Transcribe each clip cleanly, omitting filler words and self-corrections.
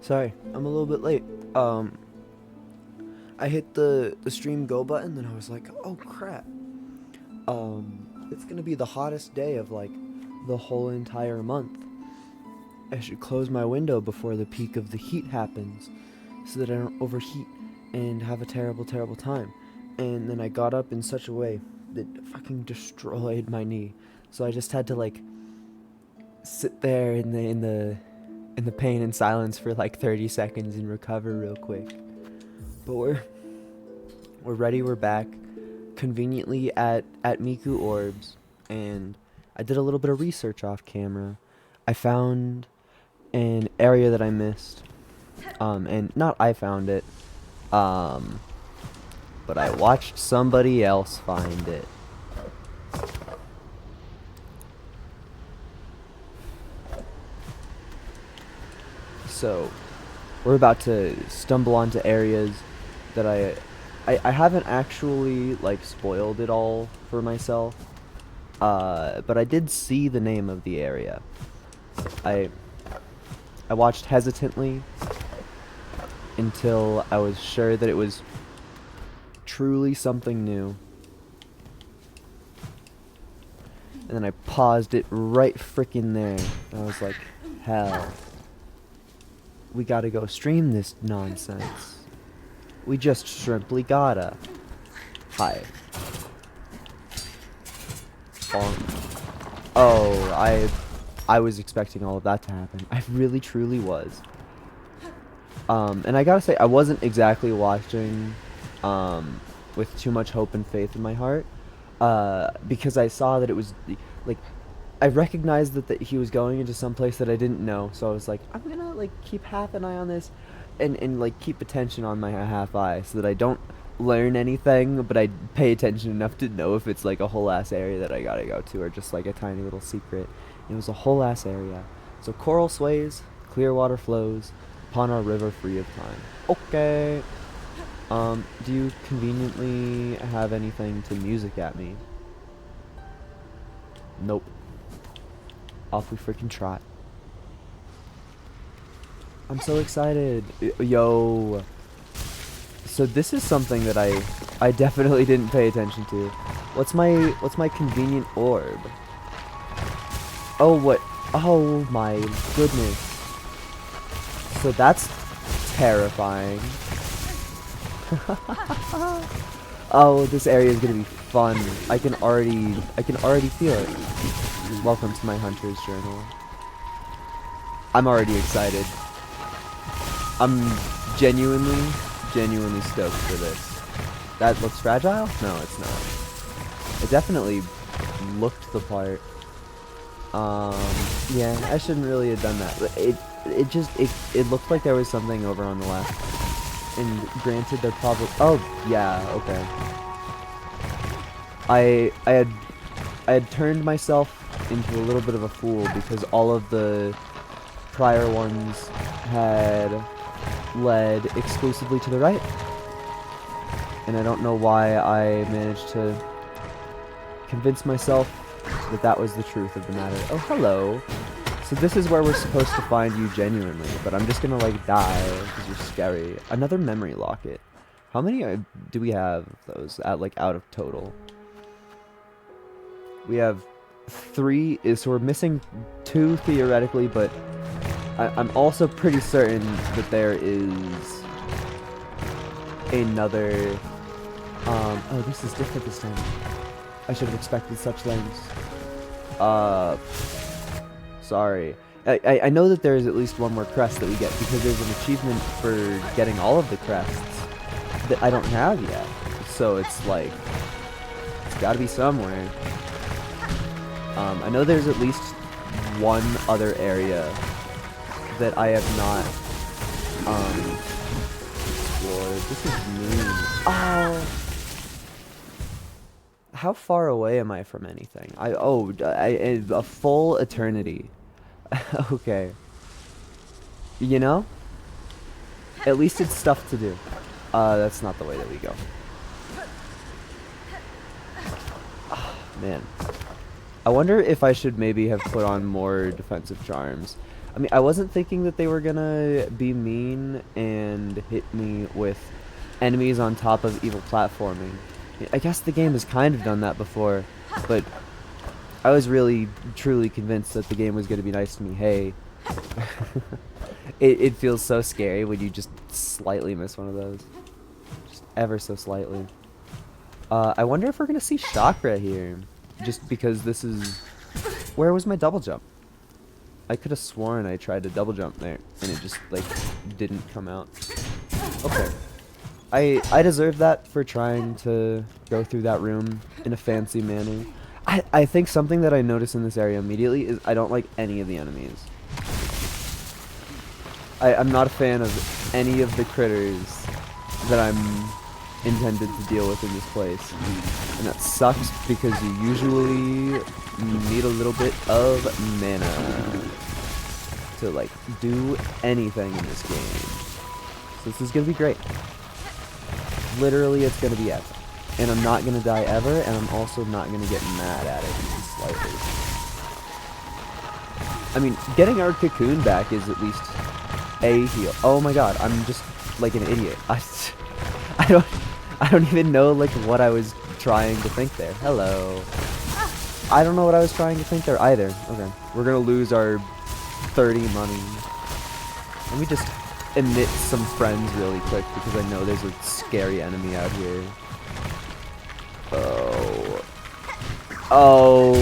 Sorry, I'm a little bit late. I hit the stream go button, and I was like, oh crap. It's gonna be the hottest day of like the whole entire month. I should close my window before the peak of the heat happens, so that I don't overheat and have a terrible, terrible time. And then I got up in such a way that fucking destroyed my knee. So I just had to like sit there in the pain and silence for like 30 seconds and recover real quick. But we're ready. We're back, conveniently at Miku Orbs, and I did a little bit of research off camera. I found an area that I missed, and not I found it, but I watched somebody else find it. So we're about to stumble onto areas that I haven't actually like spoiled it all for myself, but I did see the name of the area. I I watched hesitantly until I was sure that it was truly something new, and then I paused it right frickin' there. And I was like, hell, we gotta go stream this nonsense. We just simply gotta. Hi. Oh, I was expecting all of that to happen. I really truly was. And I gotta say, I wasn't exactly watching with too much hope and faith in my heart, because I saw that it was like I recognized that he was going into some place that I didn't know, so I was like, I'm gonna like keep half an eye on this, and like keep attention on my half eye so that I don't learn anything, but I pay attention enough to know if it's like a whole ass area that I gotta go to, or just like a tiny little secret. It was a whole ass area. So coral sways, clear water flows upon our river free of time. Okay. Do you conveniently have anything to music at me? Nope. Off we freaking trot. I'm so excited. Yo. So this is something that I definitely didn't pay attention to. What's my convenient orb? Oh, what? Oh my goodness. So that's terrifying. Oh, this area is gonna be fun. I can already feel it. Welcome to my hunter's journal. I'm already excited. I'm genuinely stoked for this. That looks fragile? No, it's not. It definitely looked the part. Yeah, I shouldn't really have done that. But it looked like there was something over on the left. And granted, they're probably... Oh, yeah, okay. I had turned myself into a little bit of a fool because all of the prior ones had led exclusively to the right. And I don't know why I managed to convince myself that that was the truth of the matter. Oh, hello. So this is where we're supposed to find you genuinely, but I'm just gonna like die because you're scary. Another memory locket. How many do we have of those at like out of total? We have 3, so we're missing 2 theoretically, but I'm also pretty certain that there is another. Oh, this is different this time. I should have expected such things. Sorry. I know that there is at least one more crest that we get because there's an achievement for getting all of the crests that I don't have yet. So it's like, it's gotta be somewhere. I know there's at least one other area that I have not explored. This is mean. Oh! How far away am I from anything? A full eternity. Okay. You know? At least it's stuff to do. That's not the way that we go. Oh, man. I wonder if I should maybe have put on more defensive charms. I mean, I wasn't thinking that they were gonna be mean and hit me with enemies on top of evil platforming. I guess the game has kind of done that before, but I was really, truly convinced that the game was gonna be nice to me. Hey. It feels so scary when you just slightly miss one of those. Just ever so slightly. I wonder if we're gonna see chakra here. Just because this is... Where was my double jump? I could have sworn I tried to double jump there, and it just, like, didn't come out. Okay. I deserve that for trying to go through that room in a fancy manner. I think something that I notice in this area immediately is I don't like any of the enemies. I'm not a fan of any of the critters that I'm intended to deal with in this place. And that sucks because you usually need a little bit of mana to, like, do anything in this game. So this is gonna be great. Literally, it's gonna be epic. And I'm not gonna die ever, and I'm also not gonna get mad at it even slightly. I mean, getting our cocoon back is at least a heal. Oh my god, I'm just like an idiot. I don't even know like what I was trying to think there. Hello. I don't know what I was trying to think there either. Okay, we're gonna lose our 30 money. Let me just emit some friends really quick because I know there's a scary enemy out here. Oh. Oh.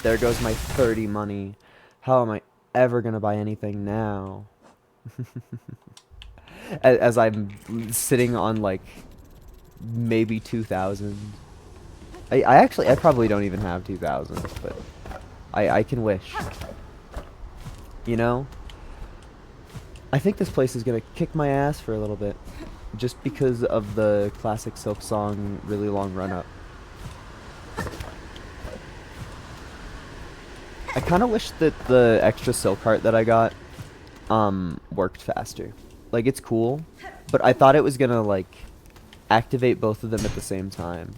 There goes my 30 money. How am I ever gonna buy anything now? As I'm sitting on like maybe 2,000. I probably don't even have 2,000, but I can wish. You know? I think this place is gonna kick my ass for a little bit. Just because of the classic SilkSong really long run-up. I kind of wish that the extra silk heart that I got worked faster. Like, it's cool, but I thought it was gonna, like, activate both of them at the same time.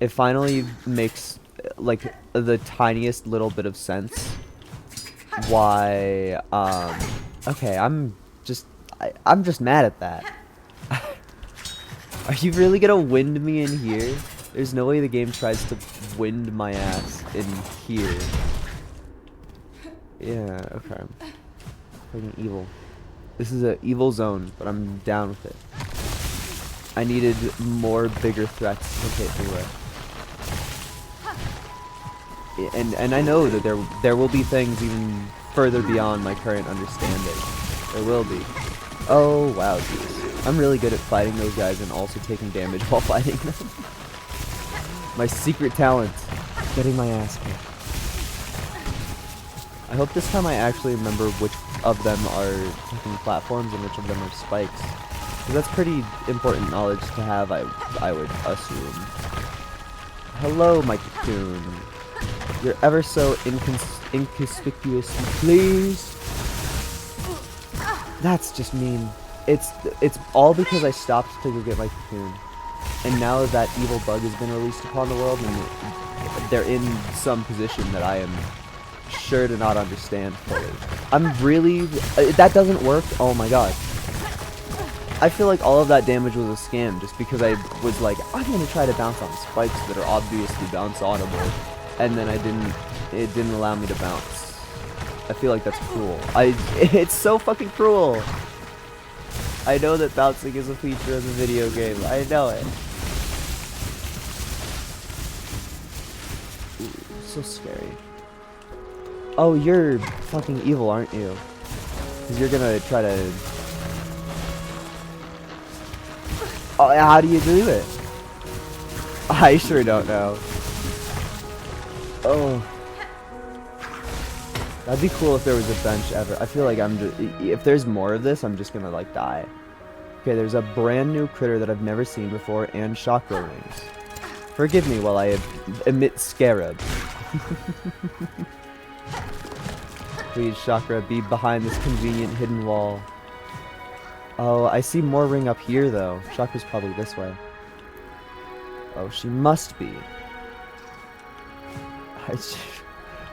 It finally makes, like, the tiniest little bit of sense why, okay, I'm just mad at that. Are you really gonna wind me in here? There's no way the game tries to wind my ass in here. Yeah, okay. Fucking evil. This is an evil zone, but I'm down with it. I needed more bigger threats to hit me with. And I know that there will be things even further beyond my current understanding. There will be. Oh, wow, geez. I'm really good at fighting those guys and also taking damage while fighting them. My secret talent. Getting my ass kicked. I hope this time I actually remember which of them are fucking platforms and which of them are spikes. Because that's pretty important knowledge to have, I would assume. Hello, my cocoon. You're ever so inconspicuous, please. That's just mean. It's all because I stopped to go get my cocoon. And now that evil bug has been released upon the world, and they're in some position that I am sure to not understand fully. I'm really... that doesn't work? Oh my god. I feel like all of that damage was a scam just because I was like, I'm going to try to bounce on spikes that are obviously bounce audible. And then it didn't allow me to bounce. I feel like that's cruel. It's so fucking cruel. I know that bouncing is a feature of the video game. I know it. Ooh, so scary. Oh, you're fucking evil, aren't you? Because you're gonna try to... Oh, how do you do it? I sure don't know. Oh. That'd be cool if there was a bench ever. I feel like if there's more of this, I'm just gonna, like, die. Okay, there's a brand new critter that I've never seen before, and chakra rings. Forgive me while I emit scarab. Please, chakra, be behind this convenient hidden wall. Oh, I see more ring up here, though. Chakra's probably this way. Oh, she must be.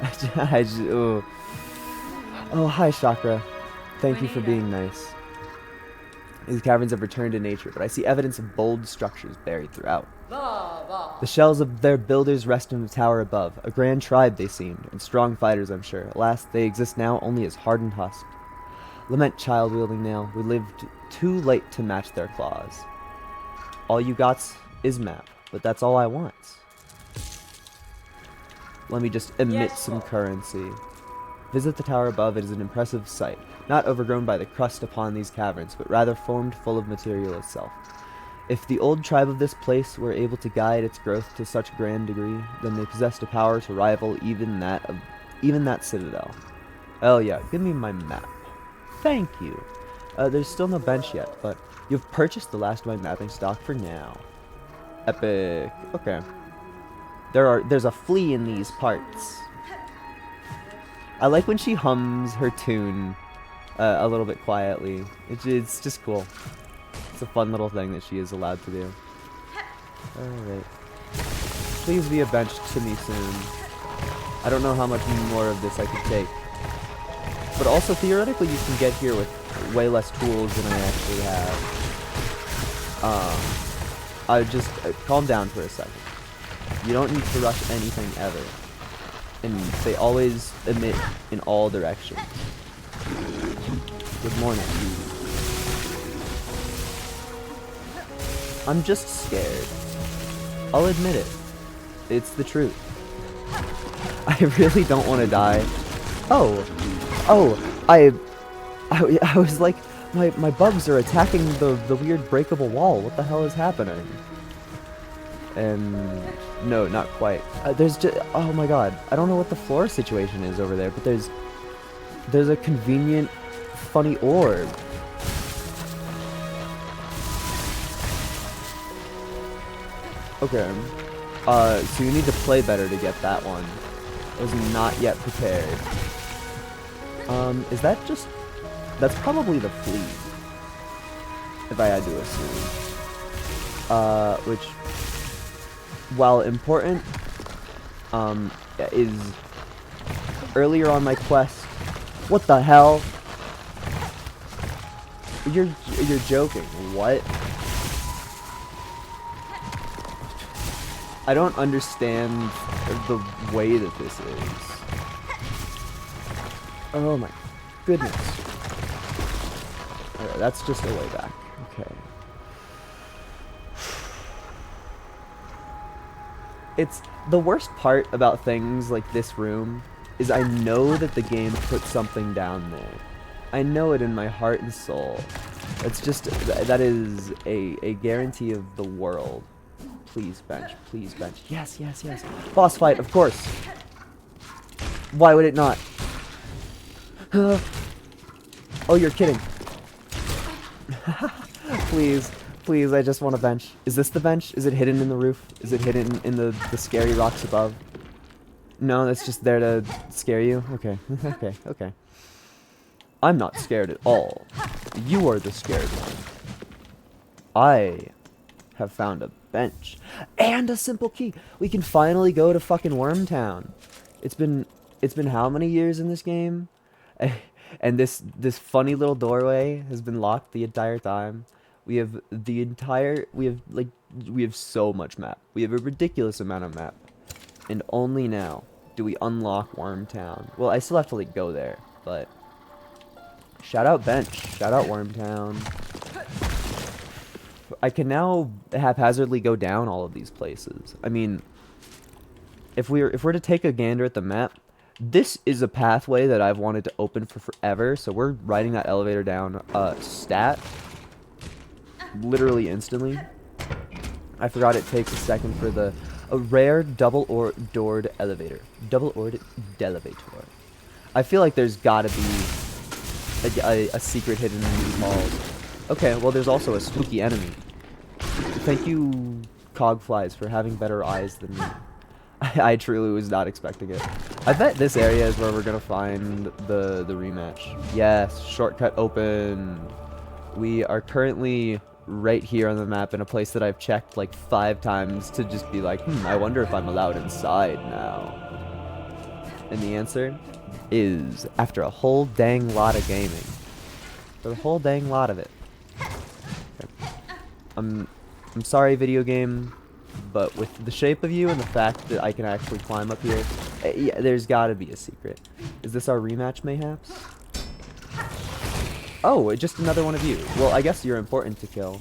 Oh. Oh, hi, Chakra. Thank you for being nice. These caverns have returned to nature, but I see evidence of bold structures buried throughout. The shells of their builders rest in the tower above. A grand tribe they seemed, and strong fighters, I'm sure. Alas, they exist now only as hardened husks. Lament, child-wielding nail. We lived too late to match their claws. All you got's is map, but that's all I want. Let me just emit some currency. Visit the tower above. It is an impressive sight, not overgrown by the crust upon these caverns, but rather formed full of material itself. If the old tribe of this place were able to guide its growth to such a grand degree, then they possessed a power to rival even that citadel. Oh yeah, give me my map. Thank you. There's still no bench yet, but you've purchased the last of my mapping stock for now. Epic. Okay. There's a flea in these parts. I like when she hums her tune a little bit quietly. It's just cool. It's a fun little thing that she is allowed to do. Alright. Please be a bench to me soon. I don't know how much more of this I could take. But also, theoretically, you can get here with way less tools than I actually have. I just... calm down for a second. You don't need to rush anything ever. And they always emit in all directions. Good morning. I'm just scared. I'll admit it. It's the truth. I really don't want to die. I was like, my bugs are attacking the weird breakable wall. What the hell is happening? And no, not quite. There's just, oh my god, I don't know what the floor situation is over there, but there's a convenient, funny orb. Okay. So you need to play better to get that one. I was not yet prepared. Is that just... That's probably the flea. If I had to assume. Which, while important, is earlier on my quest. What the hell? You're joking. What? I don't understand the way that this is. Oh my goodness. Okay, that's just a way back. Okay. It's the worst part about things like this room is I know that the game put something down there. I know it in my heart and soul. It's just, that is a guarantee of the world. Please bench, please bench. Yes, yes, yes. Boss fight, of course. Why would it not? Oh, you're kidding. Please, please, I just want a bench. Is this the bench? Is it hidden in the roof? Is it hidden in the scary rocks above? No, that's just there to scare you? Okay, okay, okay. I'm not scared at all. You are the scared one. I have found a bench. And a simple key! We can finally go to fucking Wormtown. It's been how many years in this game? And this funny little doorway has been locked the entire time. We have so much map. We have a ridiculous amount of map. And only now do we unlock Wormtown. Well, I still have to like go there, but shout out bench, shout out Wormtown. I can now haphazardly go down all of these places. I mean, if we're to take a gander at the map, this is a pathway that I've wanted to open for forever, so we're riding that elevator down stat literally instantly. I forgot it takes a second for a rare double-doored elevator. Double-doored elevator. I feel like there's gotta be a secret hidden in these halls. Okay, well there's also a spooky enemy. Thank you, Cogflies, for having better eyes than me. I truly was not expecting it. I bet this area is where we're gonna find the rematch. Yes, shortcut open. We are currently right here on the map in a place that I've checked like 5 times to just be like, I wonder if I'm allowed inside now. And the answer is after a whole dang lot of gaming. For the whole dang lot of it. Okay. I'm sorry, video game, but with the shape of you and the fact that I can actually climb up here, yeah, there's gotta be a secret. Is this our rematch, mayhaps? Oh, just another one of you. Well, I guess you're important to kill.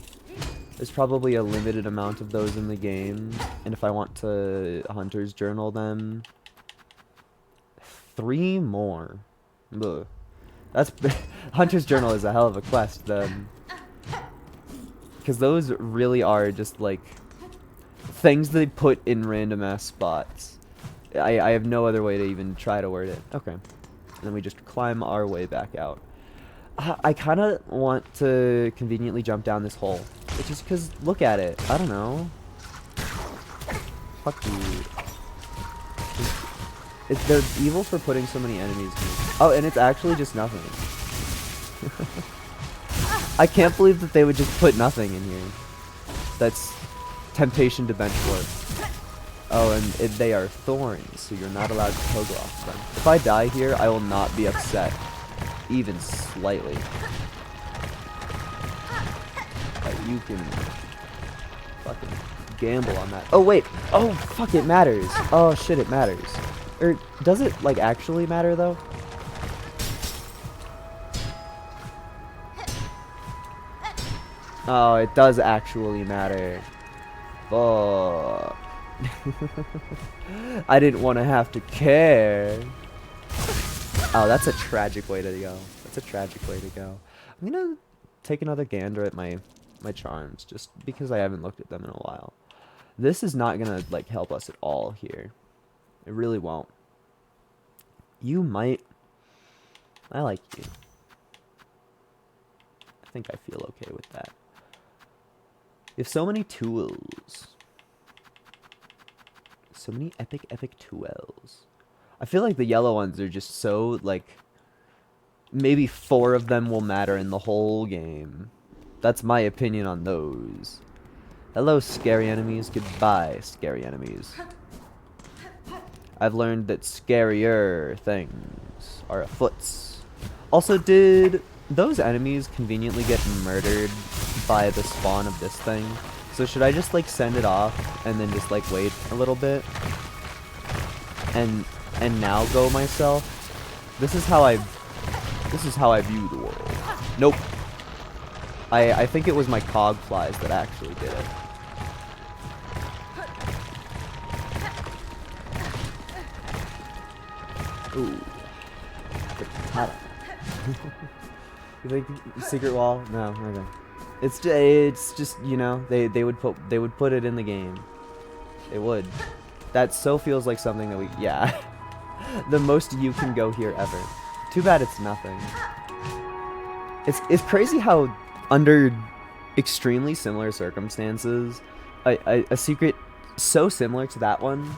There's probably a limited amount of those in the game, and if I want to Hunter's Journal them, 3 more. Ugh. That's Hunter's Journal is a hell of a quest, then. Because those really are just, like, things they put in random-ass spots. I have no other way to even try to word it. Okay. And then we just climb our way back out. I kind of want to conveniently jump down this hole. It's just because, look at it. I don't know. Fuck you. They're evil for putting so many enemies in. Oh, and it's actually just nothing. I can't believe that they would just put nothing in here. That's temptation to bench warp. Oh, and they are thorns, so you're not allowed to toggle off them. If I die here, I will not be upset. Even slightly. You can fucking gamble on that. Oh, wait. Oh, fuck, it matters. Oh, shit, it matters. Or, does it, like, actually matter, though? Oh, it does actually matter. Fuck. I didn't want to have to care. Oh, that's a tragic way to go. That's a tragic way to go. I'm gonna take another gander at my charms, just because I haven't looked at them in a while. This is not gonna, like, help us at all here. It really won't. You might... I like you. I think I feel okay with that. You have so many tools. So many epic tools. I feel like the yellow ones are just so, like... Maybe 4 of them will matter in the whole game. That's my opinion on those. Hello, scary enemies. Goodbye, scary enemies. I've learned that scarier things are afoot. Also, did those enemies conveniently get murdered by the spawn of this thing? So should I just, like, send it off and then just, like, wait a little bit? And now go myself? This is how I view the world. Nope. I think it was my cog flies that actually did it. Ooh. You think secret wall? No, okay. It's just you know, they would put it in the game. They would. That so feels like something that we, yeah. The most you can go here ever. Too bad it's nothing. It's crazy how under extremely similar circumstances, a secret so similar to that one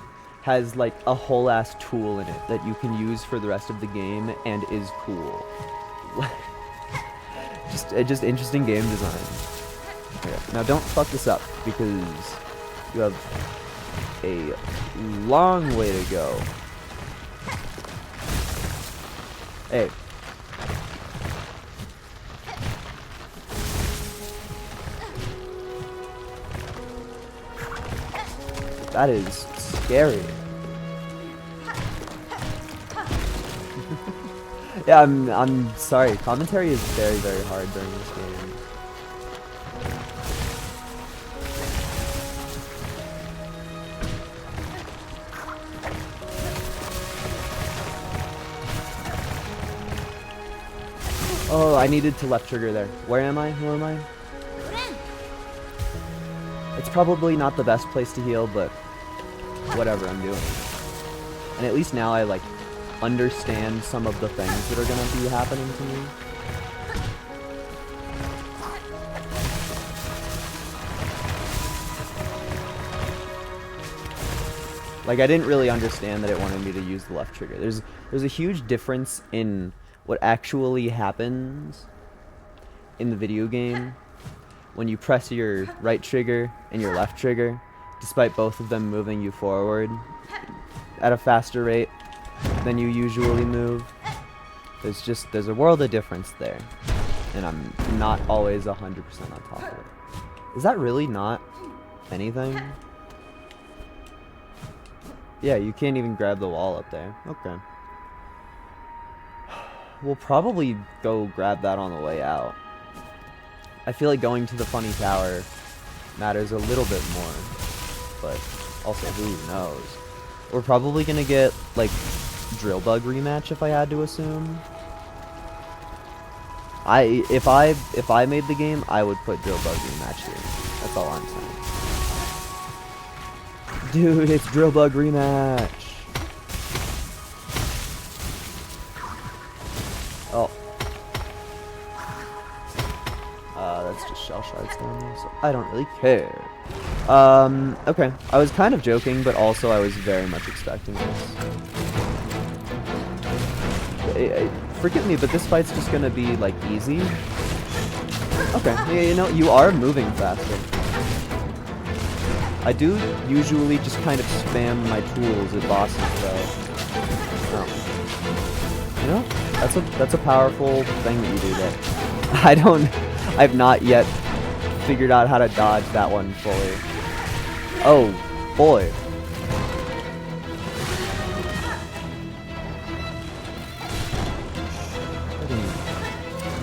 has, like, a whole ass tool in it that you can use for the rest of the game and is cool. just interesting game design. Okay. Now don't fuck this up because you have a long way to go. Hey. That is scary. Yeah, I'm sorry. Commentary is very, very hard during this game. Oh, I needed to left trigger there. Where am I? Who am I? It's probably not the best place to heal, but whatever I'm doing. And at least now I, like, understand some of the things that are gonna be happening to me. Like, I didn't really understand that it wanted me to use the left trigger. There's a huge difference in what actually happens in the video game when you press your right trigger and your left trigger, despite both of them moving you forward at a faster rate. than you usually move. There's a world of difference there. And I'm not always 100% on top of it. Is that really not anything? Yeah, you can't even grab the wall up there. Okay. We'll probably go grab that on the way out. I feel like going to the funny tower matters a little bit more. But also, who knows? We're probably gonna get, like, Drill Bug rematch if I had to assume. If I made the game, I would put Drill Bug rematch here. That's all I'm saying. Dude, it's Drill Bug rematch. Oh. That's just shell shards down there, so I don't really care. Okay. I was kind of joking, but also I was very much expecting this. Forgive me, but this fight's just gonna be, like, easy. Okay, yeah, you know, you are moving faster. I do usually just kind of spam my tools at bosses, though. Oh. You know, that's a powerful thing that you do there. I've not yet figured out how to dodge that one fully. Oh, boy.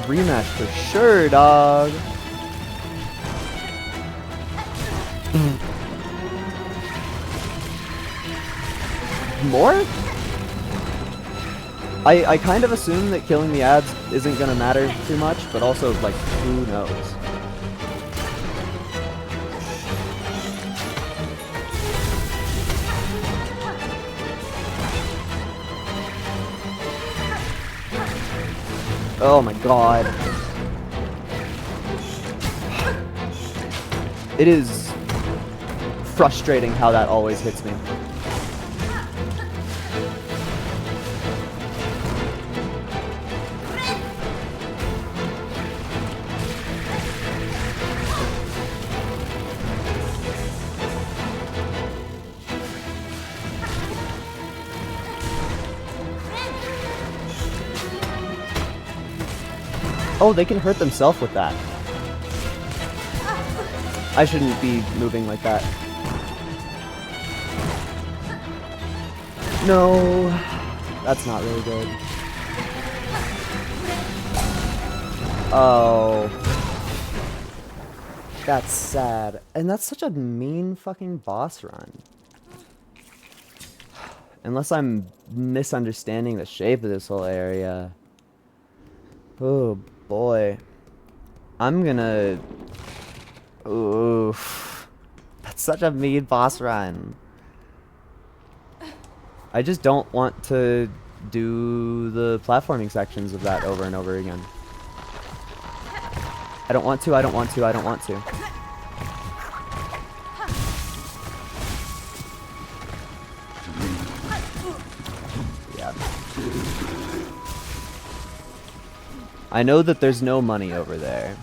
Rematch for sure, dog. More? I kind of assume that killing the ads isn't gonna matter too much, but also, like, who knows? Oh my god. It is frustrating how that always hits me. Oh, they can hurt themselves with that. I shouldn't be moving like that. No, that's not really good. Oh. That's sad. And that's such a mean fucking boss run. Unless I'm misunderstanding the shape of this whole area. Oh boy. I'm gonna... Oof. That's such a mean boss run. I just don't want to do the platforming sections of that over and over again. I don't want to, I don't want to, I don't want to. Yeah. I know that there's no money over there.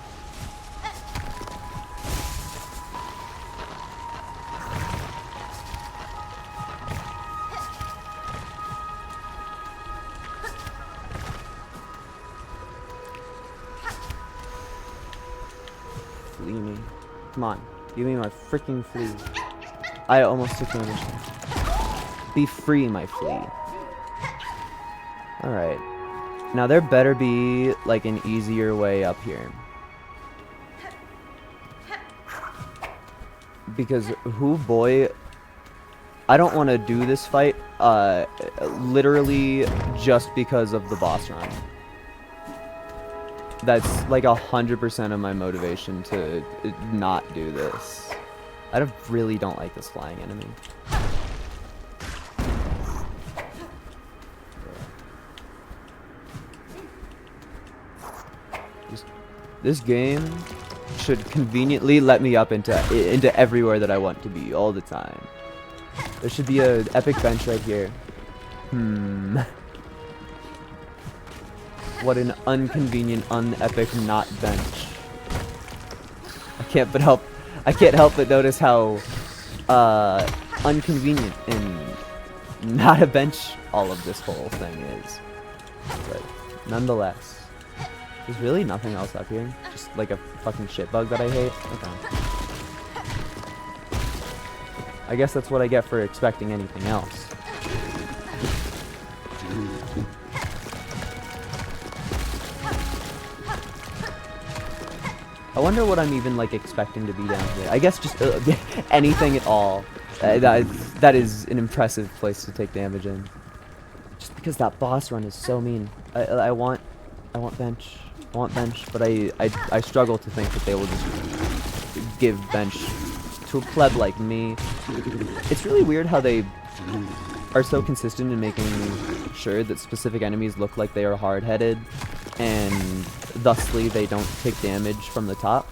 Flee me. Come on. Give me my freaking flea. I almost took damage there. Be free, my flea. Alright. Now there better be, like, an easier way up here. Because, boy, I don't want to do this fight, literally just because of the boss run. That's, like, 100% of my motivation to not do this. I really don't like this flying enemy. This game should conveniently let me up into everywhere that I want to be all the time. There should be an epic bench right here. What an inconvenient, unepic not bench. I can't help but notice how inconvenient and not to bench all of this whole thing is. But nonetheless, there's really nothing else up here. Just like a fucking shit bug that I hate. Okay. I guess that's what I get for expecting anything else. I wonder what I'm even like expecting to be down here. I guess just anything at all. That is an impressive place to take damage in. Just because that boss run is so mean. I want bench. I want bench, but I struggle to think that they will just give bench to a pleb like me. It's really weird how they are so consistent in making sure that specific enemies look like they are hard-headed, and thusly they don't take damage from the top.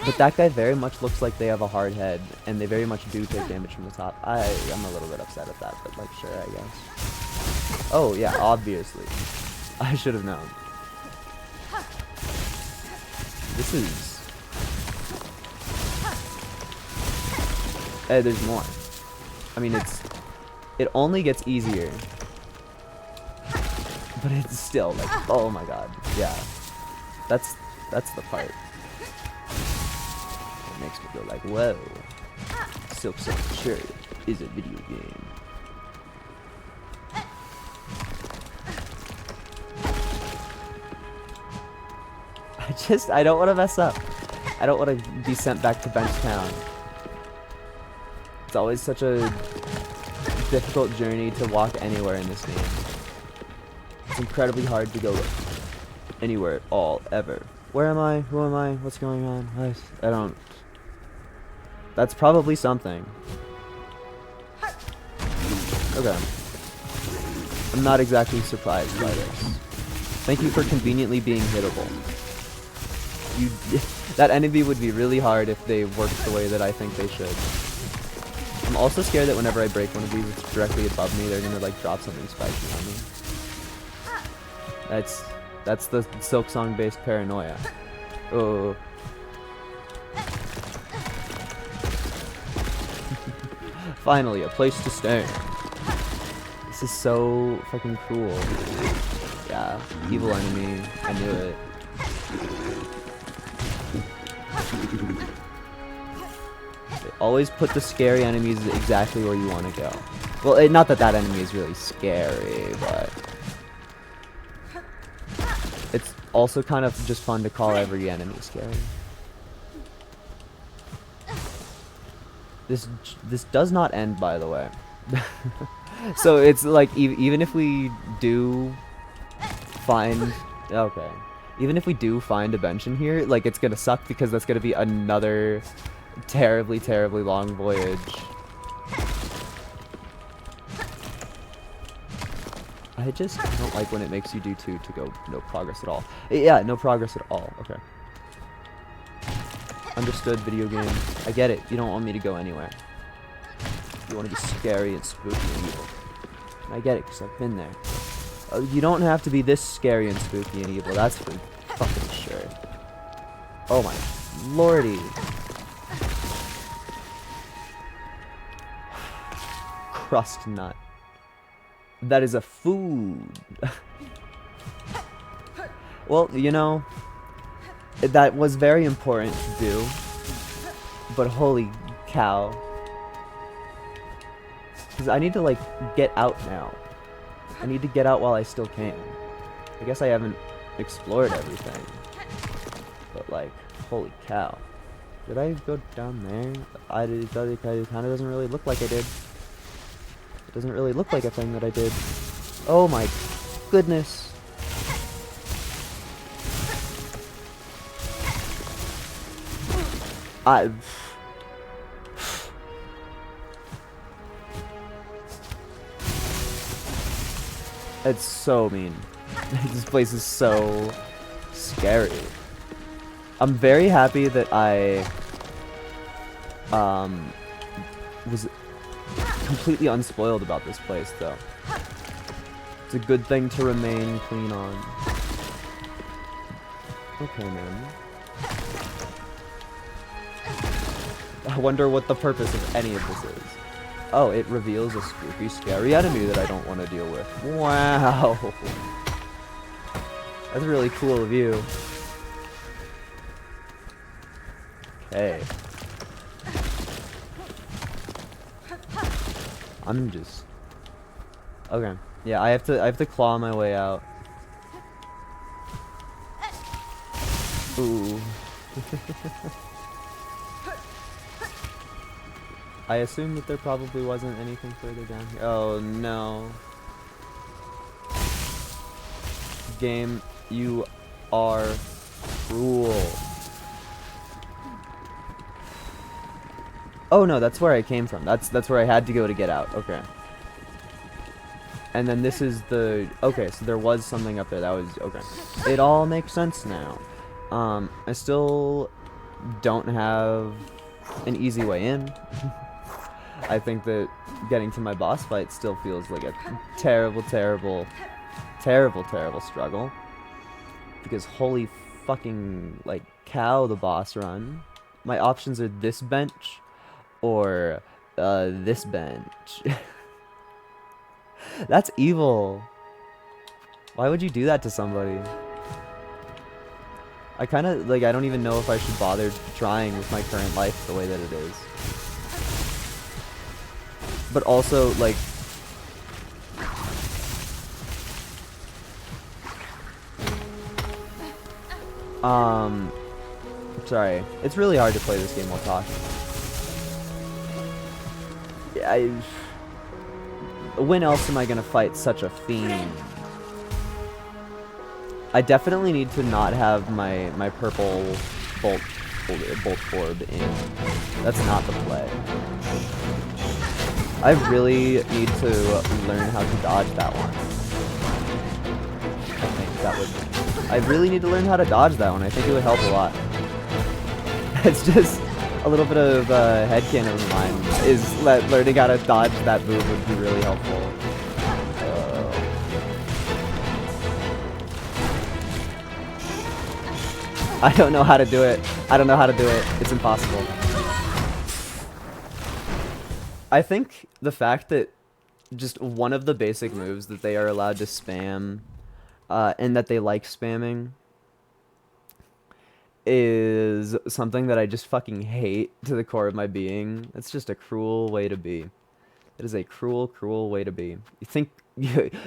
But that guy very much looks like they have a hard head, and they very much do take damage from the top. I'm a little bit upset at that, but like, sure, I guess. Oh yeah, obviously. I should have known. This is... there's more. I mean, it only gets easier. But it's still like, oh my god, yeah. That's the part. It makes me go like, whoa. SilkSong sure is a video game. I don't want to mess up. I don't want to be sent back to Bench Town. It's always such a difficult journey to walk anywhere in this game. It's incredibly hard to go anywhere at all, ever. Where am I? Who am I? What's going on? I don't... That's probably something. Okay. I'm not exactly surprised by this. Thank you for conveniently being hittable. That enemy would be really hard if they worked the way that I think they should. I'm also scared that whenever I break one of these, it's directly above me, they're gonna like drop something spiky on me. That's the SilkSong based paranoia. Oh. Finally, a place to stay. This is so fucking cool. Yeah, evil enemy. I knew it. Always put the scary enemies exactly where you want to go. Well, not that that enemy is really scary, but it's also kind of just fun to call every enemy scary. This does not end, by the way. So it's like even if we do find even if we do find a bench in here, like it's gonna suck because that's gonna be another terribly, terribly long voyage. I don't like when it makes you do two to go no progress at all. Yeah, no progress at all. Okay. Understood, video game. I get it. You don't want me to go anywhere. You want to be scary and spooky and evil. And I get it, because I've been there. You don't have to be this scary and spooky and evil. That's for fucking sure. Oh my lordy. Crust nut. That is a food. Well, you know, that was very important to do. But holy cow. Because I need to, like, get out now. I need to get out while I still can. I guess I haven't explored everything. But, like, holy cow. Did I go down there? It kind of doesn't really look like I did. It doesn't really look like a thing that I did. Oh my goodness. It's so mean. This place is so scary. I'm very happy that I was completely unspoiled about this place, though. It's a good thing to remain clean on. Okay, man. I wonder what the purpose of any of this is. Oh, it reveals a spooky, scary enemy that I don't want to deal with. Wow. That's really cool of you. Okay. I'm just... Okay. Yeah, I have to claw my way out. Ooh. I assume that there probably wasn't anything further down here. Oh no. Game, you are cruel. Oh no, that's where I came from. That's where I had to go to get out. Okay. And then this is the... Okay, so there was something up there. That was... Okay. It all makes sense now. I still don't have an easy way in. I think that getting to my boss fight still feels like a terrible, terrible, terrible, terrible struggle. Because holy fucking, like, cow, the boss run. My options are this bench or this bench. That's evil. Why would you do that to somebody? I kind of, like, I don't even know if I should bother trying with my current life the way that it is. But also, like... Sorry. It's really hard to play this game while talking. When else am I gonna fight such a fiend? I definitely need to not have my purple bolt orb in. That's not the play. I really need to learn how to dodge that one. I think that would... I really need to learn how to dodge that one. I think it would help a lot. It's just a little bit of headcanon of mine, is that learning how to dodge that move would be really helpful. I don't know how to do it. I don't know how to do it. It's impossible. I think the fact that just one of the basic moves that they are allowed to spam, and that they like spamming, is something that I just fucking hate to the core of my being. It's just a cruel way to be. It is a cruel, cruel way to be. You think...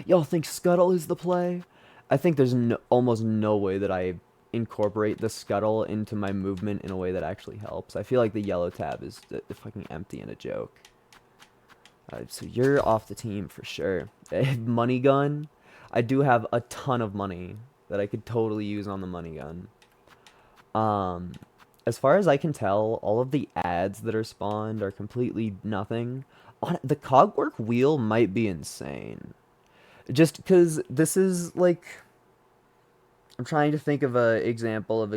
Y'all think Scuttle is the play? I think there's almost no way that I incorporate the Scuttle into my movement in a way that actually helps. I feel like the yellow tab is fucking empty and a joke. So you're off the team for sure. Money gun. I do have a ton of money that I could totally use on the money gun. As far as I can tell, all of the ads that are spawned are completely nothing. The cogwork wheel might be insane. Just because this is like... I'm trying to think of an example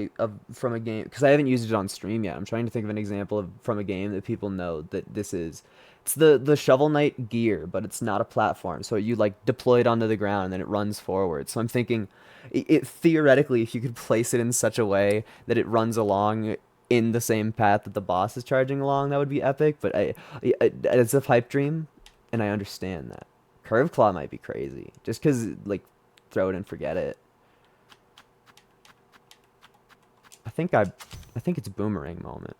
from a game, because I haven't used it on stream yet. I'm trying to think of an example from a game that people know that this is. It's the Shovel Knight gear, but it's not a platform. So you like deploy it onto the ground and then it runs forward. So I'm thinking, theoretically, if you could place it in such a way that it runs along in the same path that the boss is charging along, that would be epic. But it's a pipe dream, and I understand that. Curve Claw might be crazy, just because like throw it and forget it. I think it's Boomerang Moment.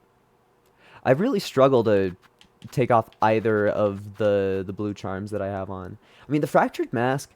I really struggle to take off either of the blue charms that I have on. I mean, the Fractured Mask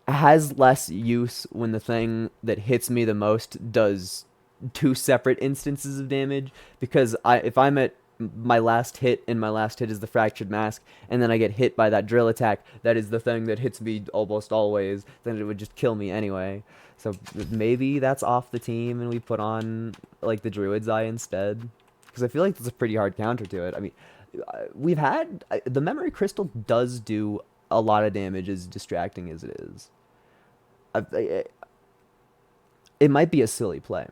has less use when the thing that hits me the most does 2 separate instances of damage, because if I'm at my last hit, and my last hit is the Fractured Mask, and then I get hit by that drill attack, that is the thing that hits me almost always, then it would just kill me anyway. So maybe that's off the team and we put on like the Druid's Eye instead, because I feel like that's a pretty hard counter to it. I mean, we've had... the Memory Crystal does do a lot of damage, as distracting as it is. It might be a silly play.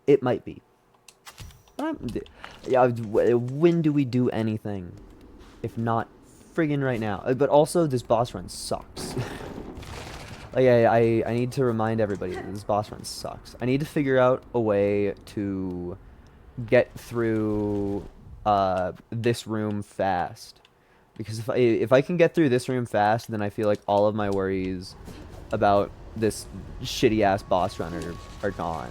It might be. Yeah, when do we do anything? If not friggin' right now. But also, this boss run sucks. Like, I need to remind everybody that this boss run sucks. I need to figure out a way to get through this room fast. Because if I can get through this room fast, then I feel like all of my worries about this shitty ass boss runner are gone.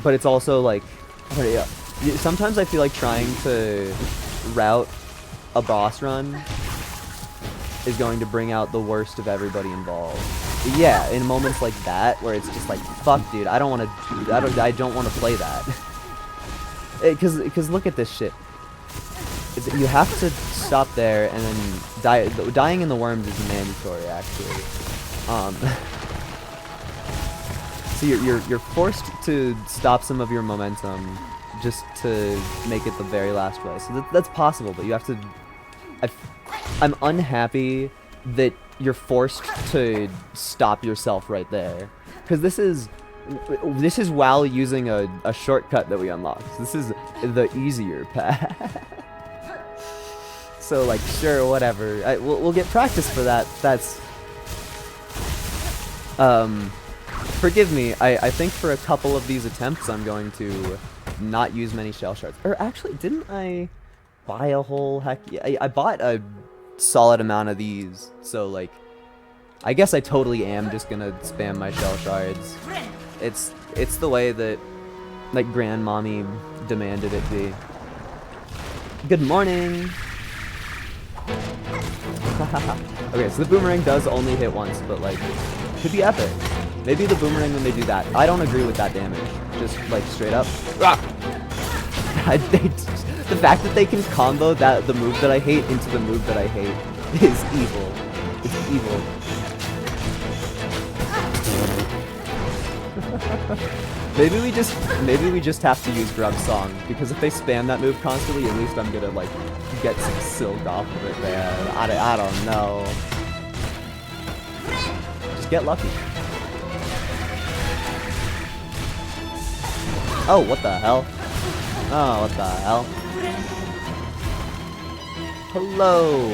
But it's also like, sometimes I feel like trying to route a boss run is going to bring out the worst of everybody involved. But yeah, in moments like that where it's just like, fuck, dude, I don't want to play that. Because look at this shit. You have to stop there and then die. Dying in the worms is mandatory, actually. So you're forced to stop some of your momentum just to make it the very last way. So that's possible, but you have to. I'm unhappy that you're forced to stop yourself right there, because this is while using a shortcut that we unlocked. So this is the easier path. So like, sure, whatever. We'll get practice for that. That's forgive me. I think for a couple of these attempts, I'm going to not use many shell shards. Or actually, didn't I buy a whole heck? Yeah, I bought a solid amount of these. So like, I guess I totally am just gonna spam my shell shards. It's the way that like grandmommy demanded it be. Good morning. Okay, so the boomerang does only hit once, but like, could be epic. Maybe the boomerang when they do that. I don't agree with that damage. Just like straight up. The fact that they can combo the move that I hate into the move that I hate is evil. It's evil. Maybe we just have to use SilkSong, because if they spam that move constantly, at least I'm gonna like get some silk off of it, man. I don't know. Just get lucky. Oh, what the hell? Oh, what the hell? Hello.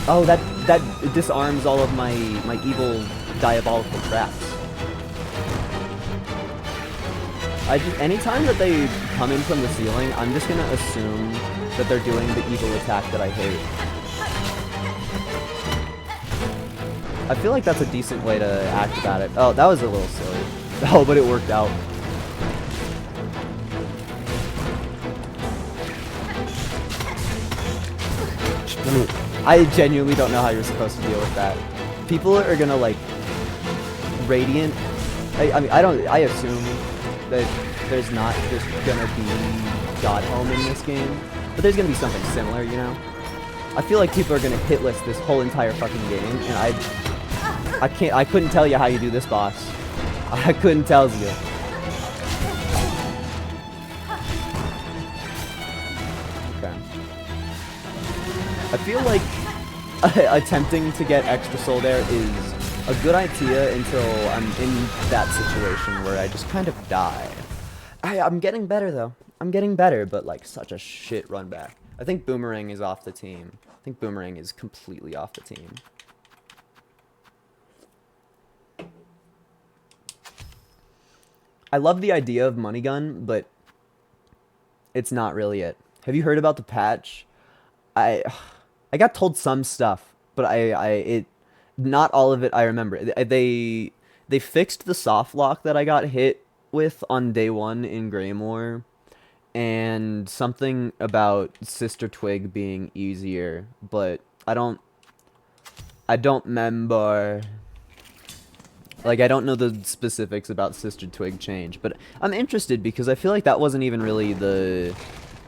Oh, that disarms all of my evil diabolical traps. Anytime that they come in from the ceiling, I'm just gonna assume that they're doing the evil attack that I hate. I feel like that's a decent way to act about it. Oh, that was a little silly. Oh, but it worked out. I genuinely don't know how you're supposed to deal with that. People are gonna like Radiant. I assume that there's not just gonna be God Home in this game, but there's gonna be something similar, you know? I feel like people are gonna hit list this whole entire fucking game, and I couldn't tell you how you do this boss. I couldn't tell you. Okay. I feel like attempting to get extra soul there is a good idea until I'm in that situation where I just kind of die. I'm getting better though. I'm getting better, but like such a shit run back. I think Boomerang is off the team. I think Boomerang is completely off the team. I love the idea of Money Gun, but it's not really it. Have you heard about the patch? I got told some stuff, but not all of it I remember. They fixed the soft lock that I got hit with on day 1 in Greymore, and something about Sister Twig being easier, but I don't remember. Like, I don't know the specifics about Sister Twig change, but I'm interested because I feel like that wasn't even really the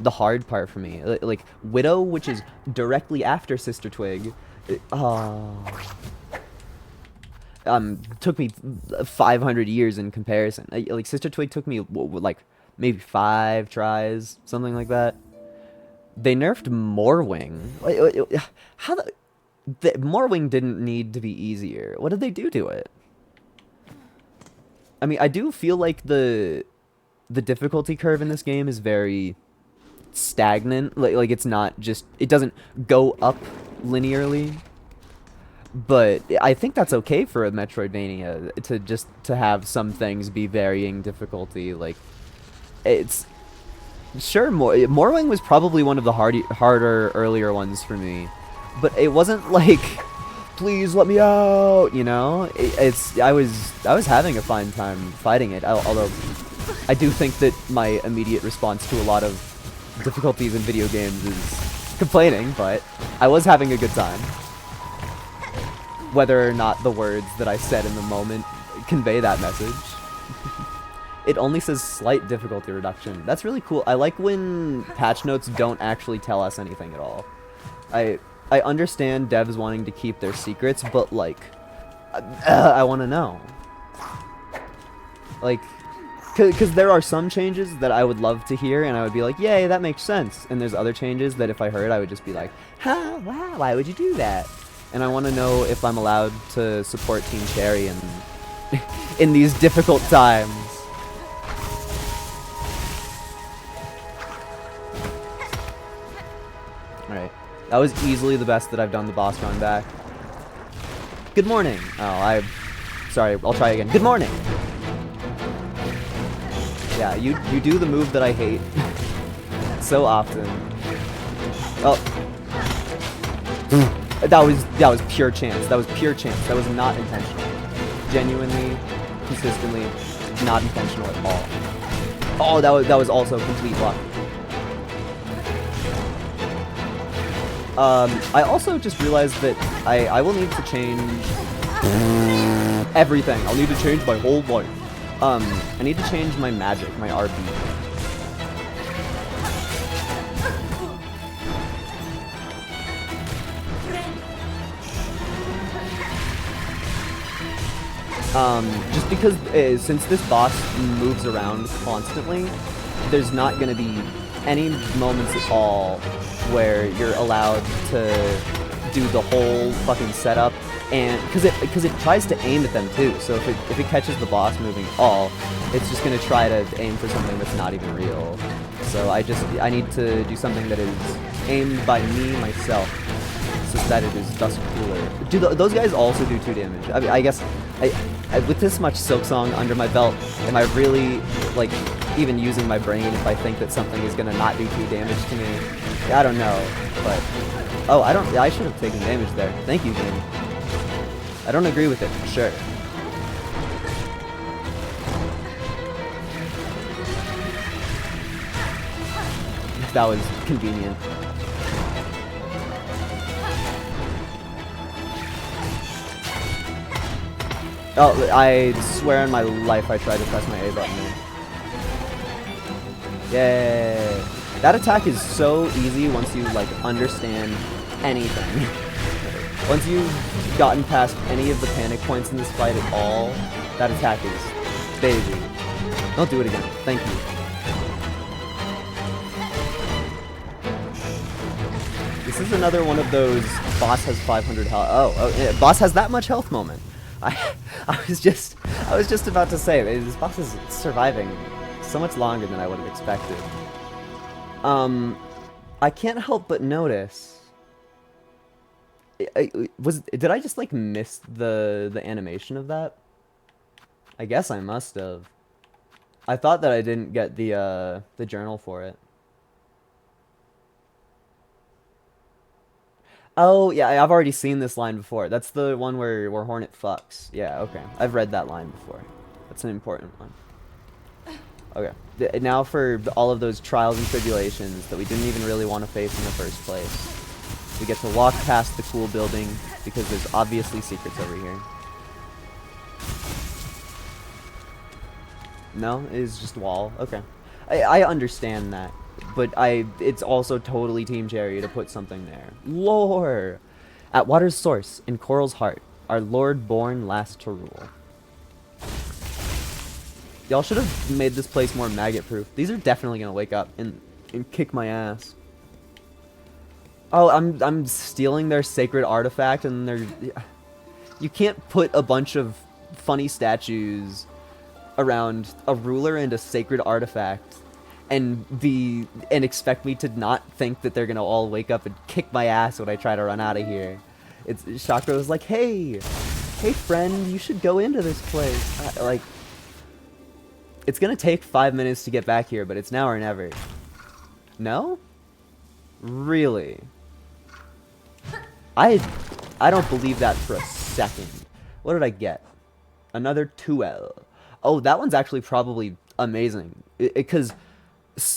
hard part for me. Like Widow, which is directly after Sister Twig, took me 500 years in comparison. Like Sister Twig took me like maybe 5 tries, something like that. They nerfed Morwing. How the Morwing didn't need to be easier. What did they do to it? I mean, I do feel like the difficulty curve in this game is very stagnant. Like it's not just, it doesn't go up linearly. But I think that's okay for a Metroidvania to have some things be varying difficulty. Like, it's sure Morrowind was probably one of the harder earlier ones for me, but it wasn't like, please let me out, you know. I was having a fine time fighting it. Although I do think that my immediate response to a lot of difficulties in video games is complaining, but I was having a good time. Whether or not the words that I said in the moment convey that message. It only says slight difficulty reduction. That's really cool. I like when patch notes don't actually tell us anything at all. I understand devs wanting to keep their secrets, but like, I want to know. Like, because there are some changes that I would love to hear, and I would be like, yay, that makes sense. And there's other changes that if I heard, I would just be like, huh, wow, why would you do that? And I want to know if I'm allowed to support Team Cherry in these difficult times. Alright. That was easily the best that I've done the boss run back. Good morning. Oh, sorry, I'll try again. Good morning! Yeah, you do the move that I hate so often. Oh. That was pure chance. That was pure chance. That was not intentional. Genuinely, consistently, not intentional at all. Oh, that was also complete luck. I also just realized that I will need to change everything. I'll need to change my whole life. I need to change my magic, my RB. Just because since this boss moves around constantly, there's not going to be any moments at all where you're allowed to do the whole fucking setup, and because it tries to aim at them too. So if it catches the boss moving at all, it's just going to try to aim for something that's not even real. So I need to do something that is aimed by me myself, so that it is thus cooler. Do those guys also do 2 damage? I mean, I guess with this much SilkSong under my belt, am I really like even using my brain if I think that something is gonna not do 2 damage to me? I don't know, but oh, I should have taken damage there. Thank you, game. I don't agree with it, for sure. That was convenient. Oh, I swear on my life I tried to press my A button there. Yay! That attack is so easy once you, like, understand anything. Once you've gotten past any of the panic points in this fight at all, that attack is baby. Don't do it again. Thank you. This is another one of those boss has 500 health. Oh, yeah, boss has that much health moment. I was just about to say, this boss is surviving so much longer than I would have expected. I can't help but notice. Did I just like miss the animation of that? I guess I must have. I thought that I didn't get the journal for it. Oh, yeah, I've already seen this line before. That's the one where Hornet fucks. Yeah, okay. I've read that line before. That's an important one. Okay. Now for all of those trials and tribulations that we didn't even really want to face in the first place. We get to walk past the cool building because there's obviously secrets over here. No? It is just wall? Okay. I understand that. But it's also totally Team Cherry to put something there. Lore! At water's source, in Coral's heart, our Lord born last to rule. Y'all should have made this place more maggot-proof. These are definitely gonna wake up and kick my ass. Oh, I'm stealing their sacred artifact, and they're... You can't put a bunch of funny statues around a ruler and a sacred artifact and expect me to not think that they're gonna all wake up and kick my ass when I try to run out of here. It's Chakra was like, hey friend, you should go into this place. Like, it's gonna take 5 minutes to get back here, but it's now or never. No? Really? I don't believe that for a second. What did I get? Another 2L. Oh, that one's actually probably amazing. Because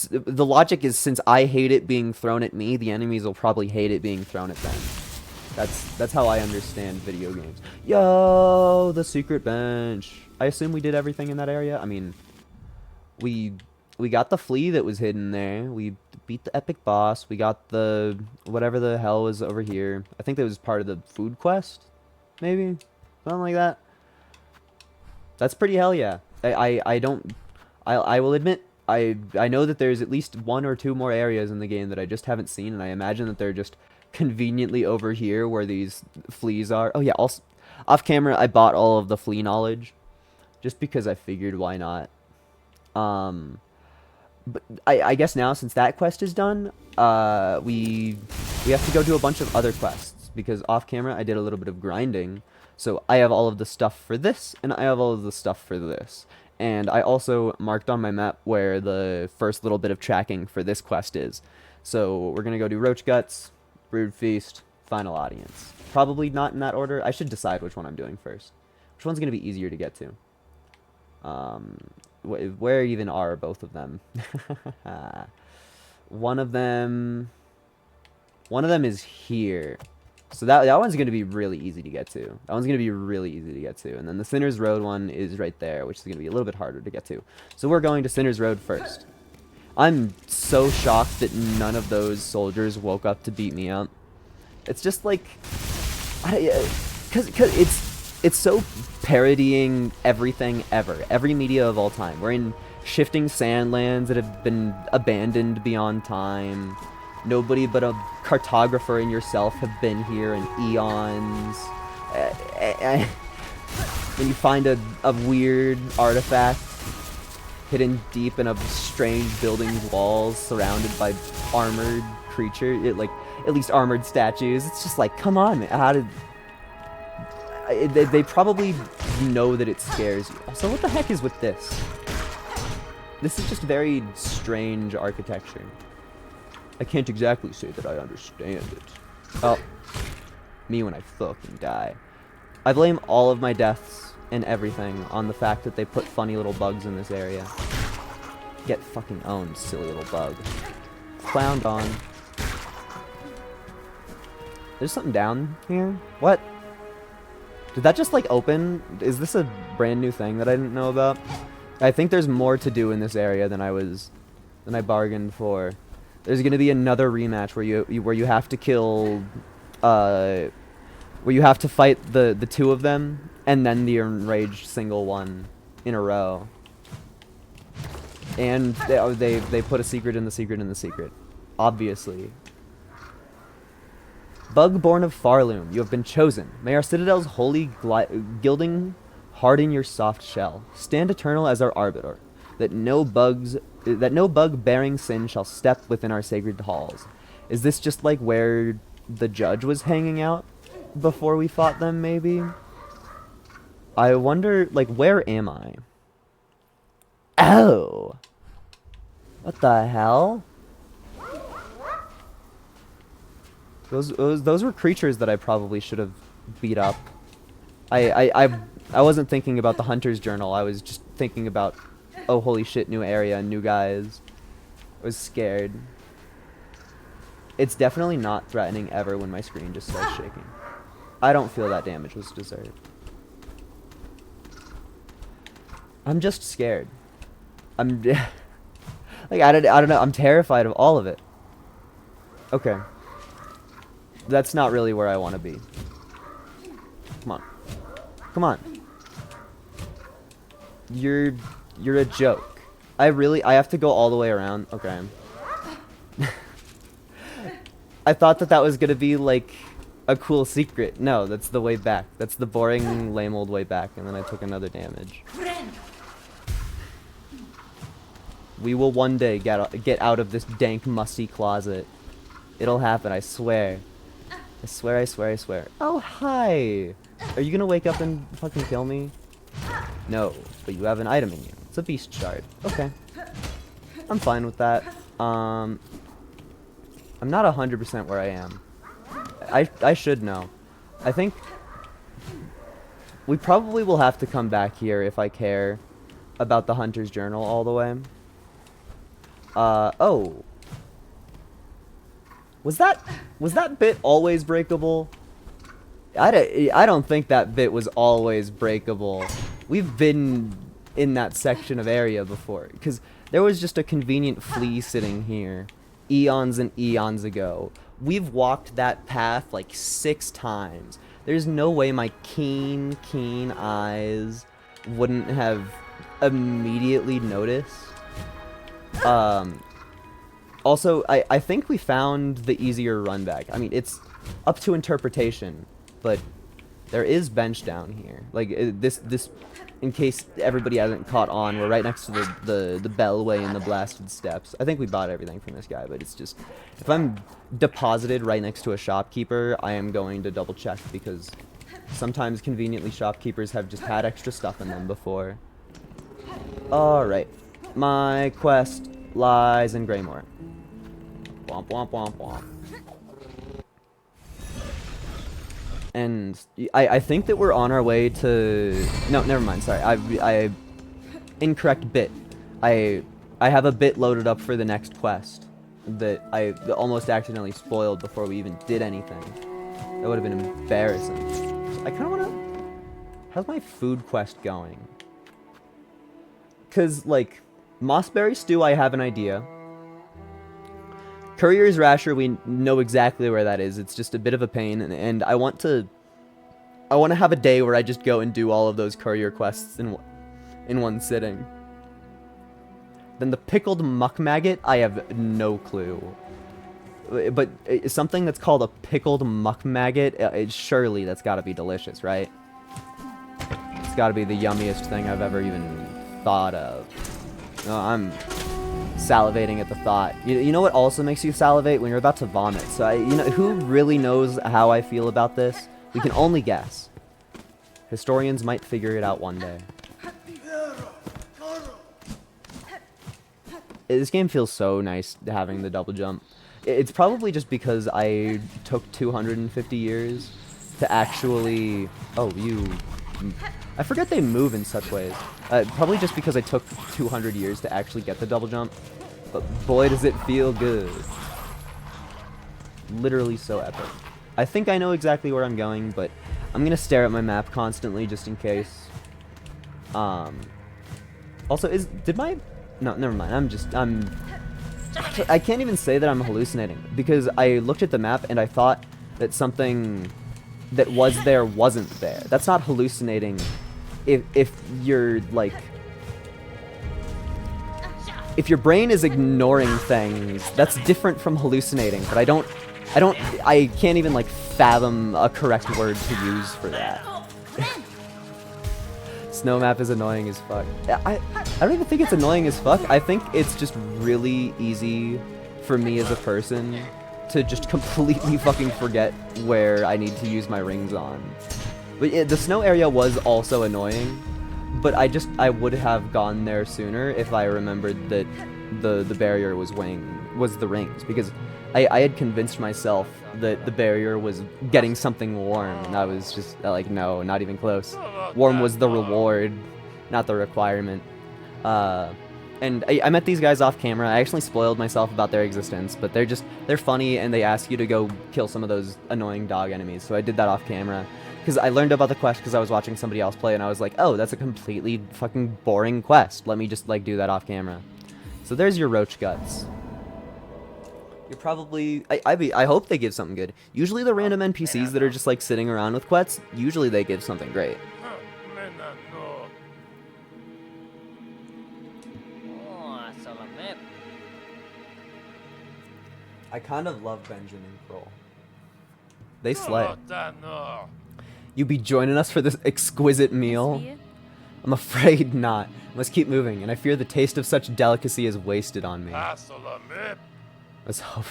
the logic is, since I hate it being thrown at me, the enemies will probably hate it being thrown at them. That's how I understand video games. Yo, the secret bench. I assume we did everything in that area. I mean, we got the flea that was hidden there. We beat the epic boss. We got the whatever the hell was over here. I think that was part of the food quest, maybe something like that. That's pretty hell yeah. I will admit I know that there's at least 1 or 2 more areas in the game that I just haven't seen, and I imagine that they're just conveniently over here where these fleas are. Oh yeah, also off camera I bought all of the flea knowledge just because I figured why not. But I guess now, since that quest is done, we have to go do a bunch of other quests, because off camera I did a little bit of grinding. So I have all of the stuff for this, and I have all of the stuff for this. And I also marked on my map where the first little bit of tracking for this quest is. So we're going to go do Roach Guts, Brood Feast, Final Audience. Probably not in that order. I should decide which one I'm doing first. Which one's going to be easier to get to? Where even are both of them? One of them is here. So that one's going to be really easy to get to. That one's going to be really easy to get to. And then the Sinner's Road one is right there, which is going to be a little bit harder to get to. So we're going to Sinner's Road first. I'm so shocked that none of those soldiers woke up to beat me up. It's just like, because it's so parodying everything ever, every media of all time. We're in shifting sandlands that have been abandoned beyond time. Nobody but a cartographer and yourself have been here in eons. When you find a weird artifact hidden deep in a strange building's walls, surrounded by armored creatures, like at least armored statues, it's just like, come on, man. How did they probably know that it scares you. Also, what the heck is with this? This is just very strange architecture. I can't exactly say that I understand it. Oh, me when I fucking die. I blame all of my deaths and everything on the fact that they put funny little bugs in this area. Get fucking owned, silly little bug. Clowned on. There's something down here? What? Did that just like open? Is this a brand new thing that I didn't know about? I think there's more to do in this area than I bargained for. There's gonna be another rematch where you have to kill, where you have to fight the 2 of them and then the enraged single one in a row. And they put a secret in the secret in the secret, obviously. Bug born of Farloom, you have been chosen. May our citadel's holy gilding harden your soft shell. Stand eternal as our arbiter, that no bug bearing sin shall step within our sacred halls. Is this just like where the judge was hanging out before we fought them, maybe? I wonder, like, where am I? Oh! What the hell? Those were creatures that I probably should have beat up. I wasn't thinking about the Hunter's Journal. I was just thinking about, oh holy shit, new area, new guys. I was scared. It's definitely not threatening ever when my screen just starts shaking. I don't feel that damage was deserved. I'm just scared. I'm like, I don't know. I'm terrified of all of it. Okay. That's not really where I want to be. Come on. Come on. You're a joke. I have to go all the way around. Okay. I thought that was gonna be like a cool secret. No, that's the way back. That's the boring, lame old way back, and then I took another damage. We will one day get out of this dank, musty closet. It'll happen, I swear. I swear, I swear, I swear. Oh, hi! Are you gonna wake up and fucking kill me? No, but you have an item in you. It's a beast shard. Okay. I'm fine with that. I'm not 100% where I am. I should know. I think we probably will have to come back here if I care about the Hunter's Journal all the way. Oh. Was that bit always breakable? I don't think that bit was always breakable. We've been in that section of area before, because there was just a convenient flea sitting here eons and eons ago. We've walked that path like 6 times. There's no way my keen eyes wouldn't have immediately noticed. Also, I think we found the easier run back. I mean, it's up to interpretation, but there is bench down here. Like, this, in case everybody hasn't caught on, we're right next to the bellway and the blasted steps. I think we bought everything from this guy, but it's just, if I'm deposited right next to a shopkeeper, I am going to double check, because sometimes conveniently shopkeepers have just had extra stuff in them before. Alright. My quest lies in Greymore. Womp womp womp womp. And I think that we're on our way to... No, never mind, sorry. I incorrect bit. I have a bit loaded up for the next quest that I almost accidentally spoiled before we even did anything. That would have been embarrassing. So I kind of want to... How's my food quest going? Because, like, Mossberry Stew, I have an idea. Courier's Rasher, we know exactly where that is. It's just a bit of a pain, and I want to have a day where I just go and do all of those courier quests in one sitting. Then the pickled muck maggot, I have no clue. But something that's called a pickled muck maggot, surely that's got to be delicious, right? It's got to be the yummiest thing I've ever even thought of. No, I'm salivating at the thought. You know what also makes you salivate? When you're about to vomit. So, you know, who really knows how I feel about this? We can only guess. Historians might figure it out one day. This game feels so nice having the double jump. It's probably just because I took 250 years to actually... Oh, you... I forget they move in such ways. Probably just because I took 200 years to actually get the double jump. But boy, does it feel good. Literally so epic. I think I know exactly where I'm going, but I'm gonna stare at my map constantly just in case. Also, no, never mind. I can't even say that I'm hallucinating, because I looked at the map and I thought that something that was there wasn't there. That's not hallucinating. If you're like, if your brain is ignoring things, that's different from hallucinating. But I can't even like fathom a correct word to use for that. Snow map is annoying as fuck. I don't even think it's annoying as fuck. I think it's just really easy for me as a person to just completely fucking forget where I need to use my rings on. But yeah, the snow area was also annoying, but I would have gone there sooner if I remembered that the barrier was the rings, because I had convinced myself that the barrier was getting something warm, and I was just like, no, not even close. Warm was the reward, not the requirement. And I met these guys off camera. I actually spoiled myself about their existence, but they're funny, and they ask you to go kill some of those annoying dog enemies, so I did that off camera. Because I learned about the quest because I was watching somebody else play, and I was like, oh, that's a completely fucking boring quest. Let me just, like, do that off camera. So there's your roach guts. You're probably... I hope they give something good. Usually the random NPCs that are just, like, sitting around with quests, usually they give something great. I kind of love Benjamin Kroll. They slay. You be joining us for this exquisite meal? I'm afraid not. I must keep moving, and I fear the taste of such delicacy is wasted on me. Let's hope.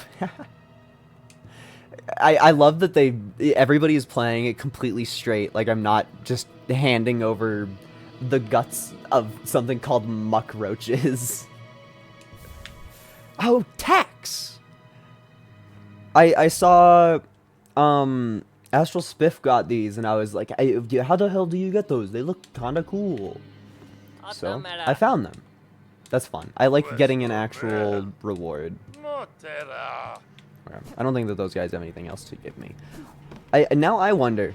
I love that everybody is playing it completely straight. Like I'm not just handing over the guts of something called muck roaches. Oh, tax! I saw Astral Spiff got these and I was like, how the hell do you get those? They look kinda cool. So I found them. That's fun. I like getting an actual reward. I don't think that those guys have anything else to give me. Now I wonder,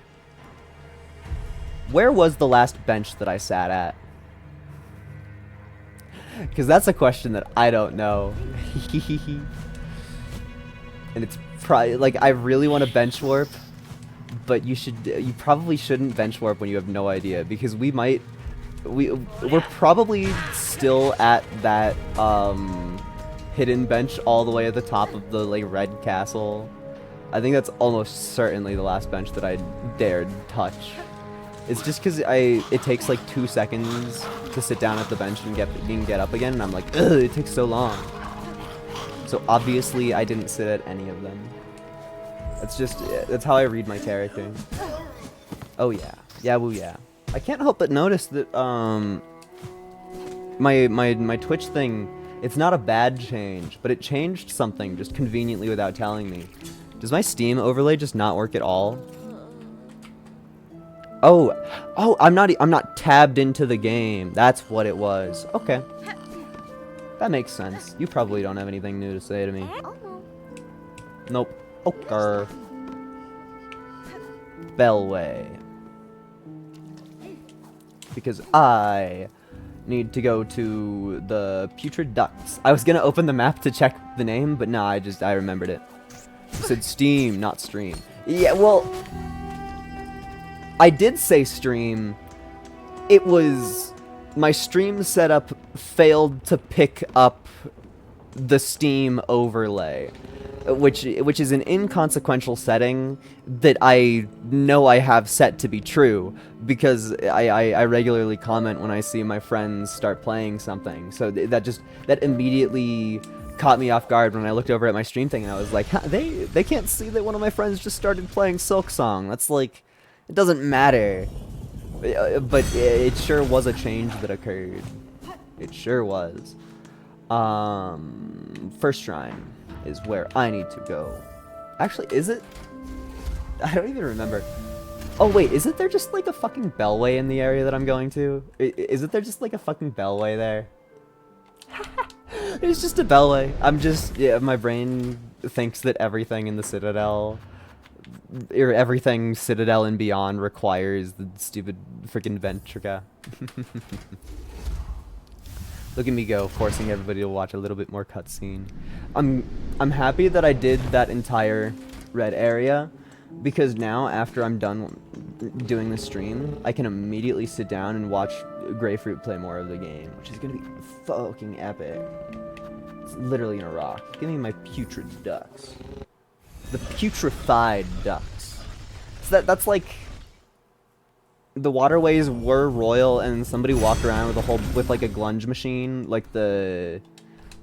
where was the last bench that I sat at? Because that's a question that I don't know. And it's probably like I really want to bench warp, but you probably shouldn't bench warp when you have no idea, because we're probably still at that hidden bench all the way at the top of the like red castle. I think that's almost certainly the last bench that I dared touch. It's just because it takes like 2 seconds to sit down at the bench and get up again, and I'm like, ugh, it takes so long. So obviously I didn't sit at any of them. That's how I read my character. Oh yeah, yeah, woo yeah. I can't help but notice that my Twitch thing, it's not a bad change, but it changed something just conveniently without telling me. Does my Steam overlay just not work at all? Oh, I'm not tabbed into the game. That's what it was. Okay. That makes sense. You probably don't have anything new to say to me. Nope. Okay. Bellway. Because I need to go to the Putrid Ducts. I was gonna open the map to check the name, but nah, I remembered it. It said Steam, not stream. Yeah, well, I did say stream. It was my stream setup failed to pick up the Steam overlay, which is an inconsequential setting that I know I have set to be true, because I regularly comment when I see my friends start playing something. So that immediately caught me off guard when I looked over at my stream thing and I was like, huh, they can't see that one of my friends just started playing SilkSong. That's like, it doesn't matter. But it sure was a change that occurred. It sure was. First shrine is where I need to go. Actually, is it? I don't even remember. Oh wait, isn't there just like a fucking bellway in the area that I'm going to? Isn't there just like a fucking bellway there? It's just a bellway. Yeah, my brain thinks that everything in the Citadel, or everything Citadel and beyond, requires the stupid freaking Ventrica. Look at me go, forcing everybody to watch a little bit more cutscene. I'm happy that I did that entire red area, because now after I'm done doing the stream, I can immediately sit down and watch Grapefruit play more of the game, which is gonna be fucking epic. It's literally gonna rock. Give me my putrid ducks. The putrefied ducks. So that's like, the waterways were royal and somebody walked around with like a glunge machine, like they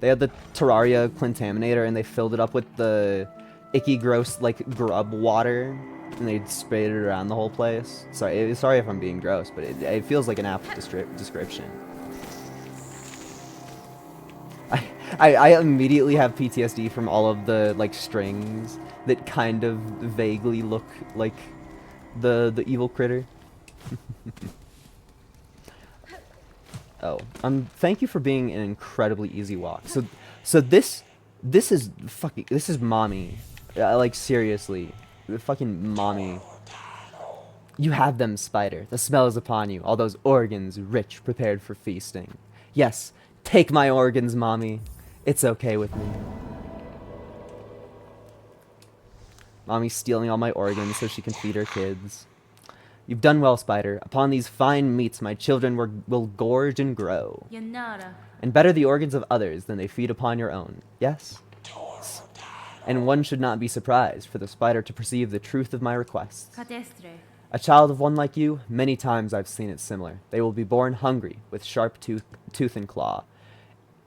had the Terraria Clintaminator and they filled it up with the icky gross like grub water and they sprayed it around the whole place. Sorry if I'm being gross, but it feels like an apt description. I immediately have PTSD from all of the like strings that kind of vaguely look like the evil critter. Oh, thank you for being an incredibly easy walk. So this is mommy. Like seriously, fucking mommy. You have them, spider. The smell is upon you. All those organs, rich, prepared for feasting. Yes, take my organs, mommy. It's okay with me. Mommy's stealing all my organs so she can feed her kids. You've done well, Spider. Upon these fine meats, my children will gorge and grow. And better the organs of others than they feed upon your own. Yes? And one should not be surprised for the Spider to perceive the truth of my requests. A child of one like you, many times I've seen it similar. They will be born hungry, with sharp tooth and claw.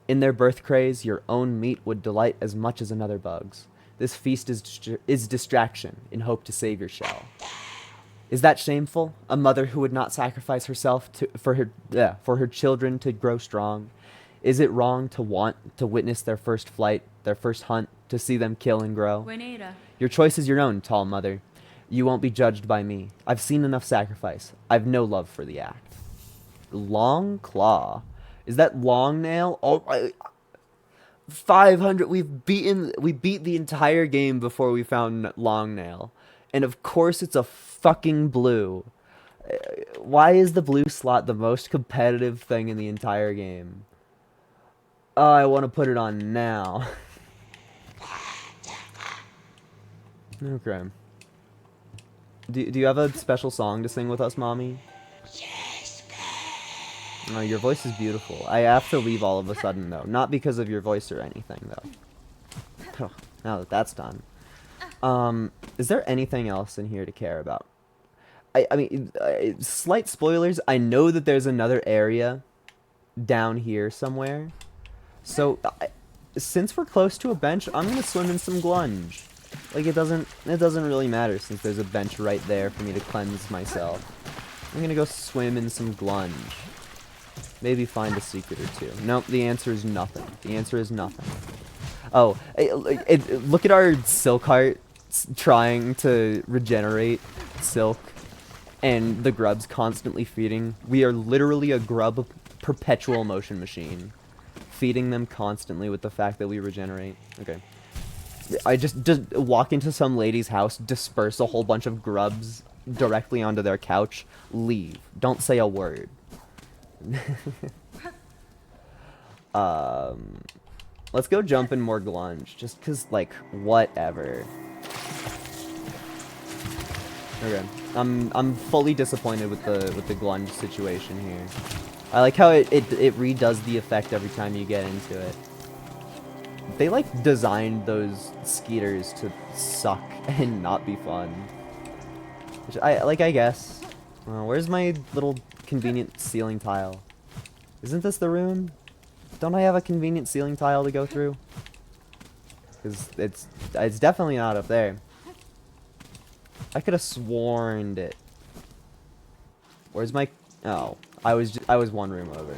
In their birth craze, your own meat would delight as much as another bug's. This feast is distraction in hope to save your shell. Is that shameful? A mother who would not sacrifice herself for her children to grow strong? Is it wrong to want to witness their first flight, their first hunt, to see them kill and grow? Buenita. Your choice is your own, tall mother. You won't be judged by me. I've seen enough sacrifice. I've no love for the act. Long Claw. Is that Long Nail? Oh, 500. We beat the entire game before we found Long Nail. And of course it's a fucking blue. Why is the blue slot the most competitive thing in the entire game? Oh, I want to put it on now. Okay. Do you have a special song to sing with us, Mommy? Yes. No, your voice is beautiful. I have to leave all of a sudden, though. Not because of your voice or anything, though. Now that that's done. Is there anything else in here to care about? I mean, slight spoilers. I know that there's another area down here somewhere. So, since we're close to a bench, I'm gonna swim in some glunge. Like, it doesn't really matter since there's a bench right there for me to cleanse myself. I'm gonna go swim in some glunge. Maybe find a secret or two. Nope, the answer is nothing. The answer is nothing. Oh, look at our silk heart trying to regenerate silk, and the grub's constantly feeding. We are literally a grub perpetual motion machine, feeding them constantly with the fact that we regenerate. Okay. I just walk into some lady's house, disperse a whole bunch of grubs directly onto their couch, leave. Don't say a word. Let's go jump in more glunge, just cause, like, whatever. Okay, I'm fully disappointed with the glunge situation here. I like how it redoes the effect every time you get into it. They, like, designed those skeeters to suck and not be fun. Which I guess. Where's my little convenient ceiling tile? Isn't this the room? Don't I have a convenient ceiling tile to go through? Because it's definitely not up there. I could have sworn it. Where's my... Oh, I was one room over.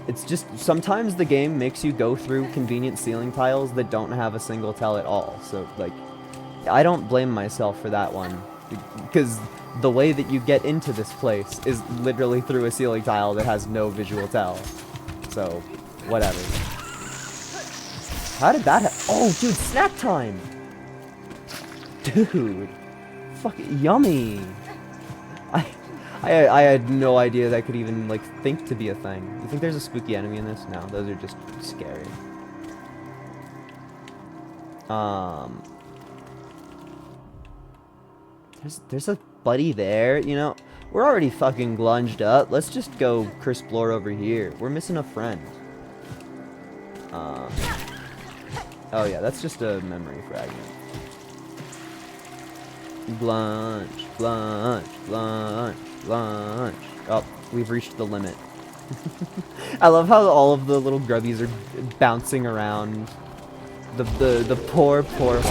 It's just, sometimes the game makes you go through convenient ceiling tiles that don't have a single tile at all. So, like, I don't blame myself for that one. Because the way that you get into this place is literally through a ceiling tile that has no visual tell. So, whatever. How did that happen? Oh, dude, snack time! Dude. Fucking yummy! I had no idea that could even, like, think to be a thing. You think there's a spooky enemy in this? No, those are just scary. There's a buddy there, you know? We're already fucking glunged up. Let's just go explore over here. We're missing a friend. Oh yeah, that's just a memory fragment. Glunge, glunge, glunge, glunge. Oh, we've reached the limit. I love how all of the little grubbies are bouncing around the poor hornet.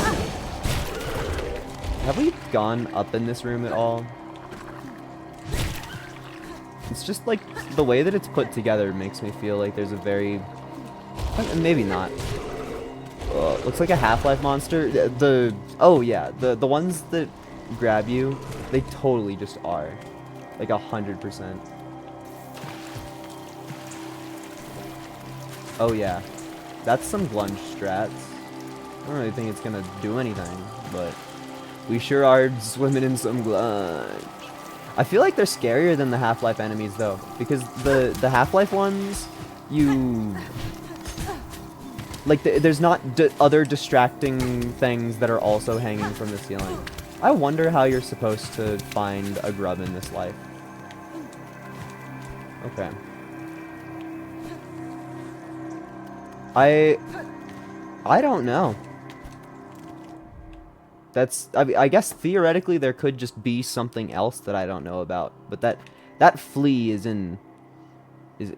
Have we gone up in this room at all? It's just like the way that it's put together makes me feel like there's a very... Maybe not. Looks like a Half-Life monster. Oh yeah, the ones that grab you, they totally just are. Like 100%. Oh yeah, that's some glunge strats. I don't really think it's gonna do anything, but we sure are swimming in some glunge. I feel like they're scarier than the Half-Life enemies though, because the Half-Life ones, you... Like, there's not other distracting things that are also hanging from the ceiling. I wonder how you're supposed to find a grub in this life. Okay. I don't know. That's... I guess theoretically there could just be something else that I don't know about. But that flea is in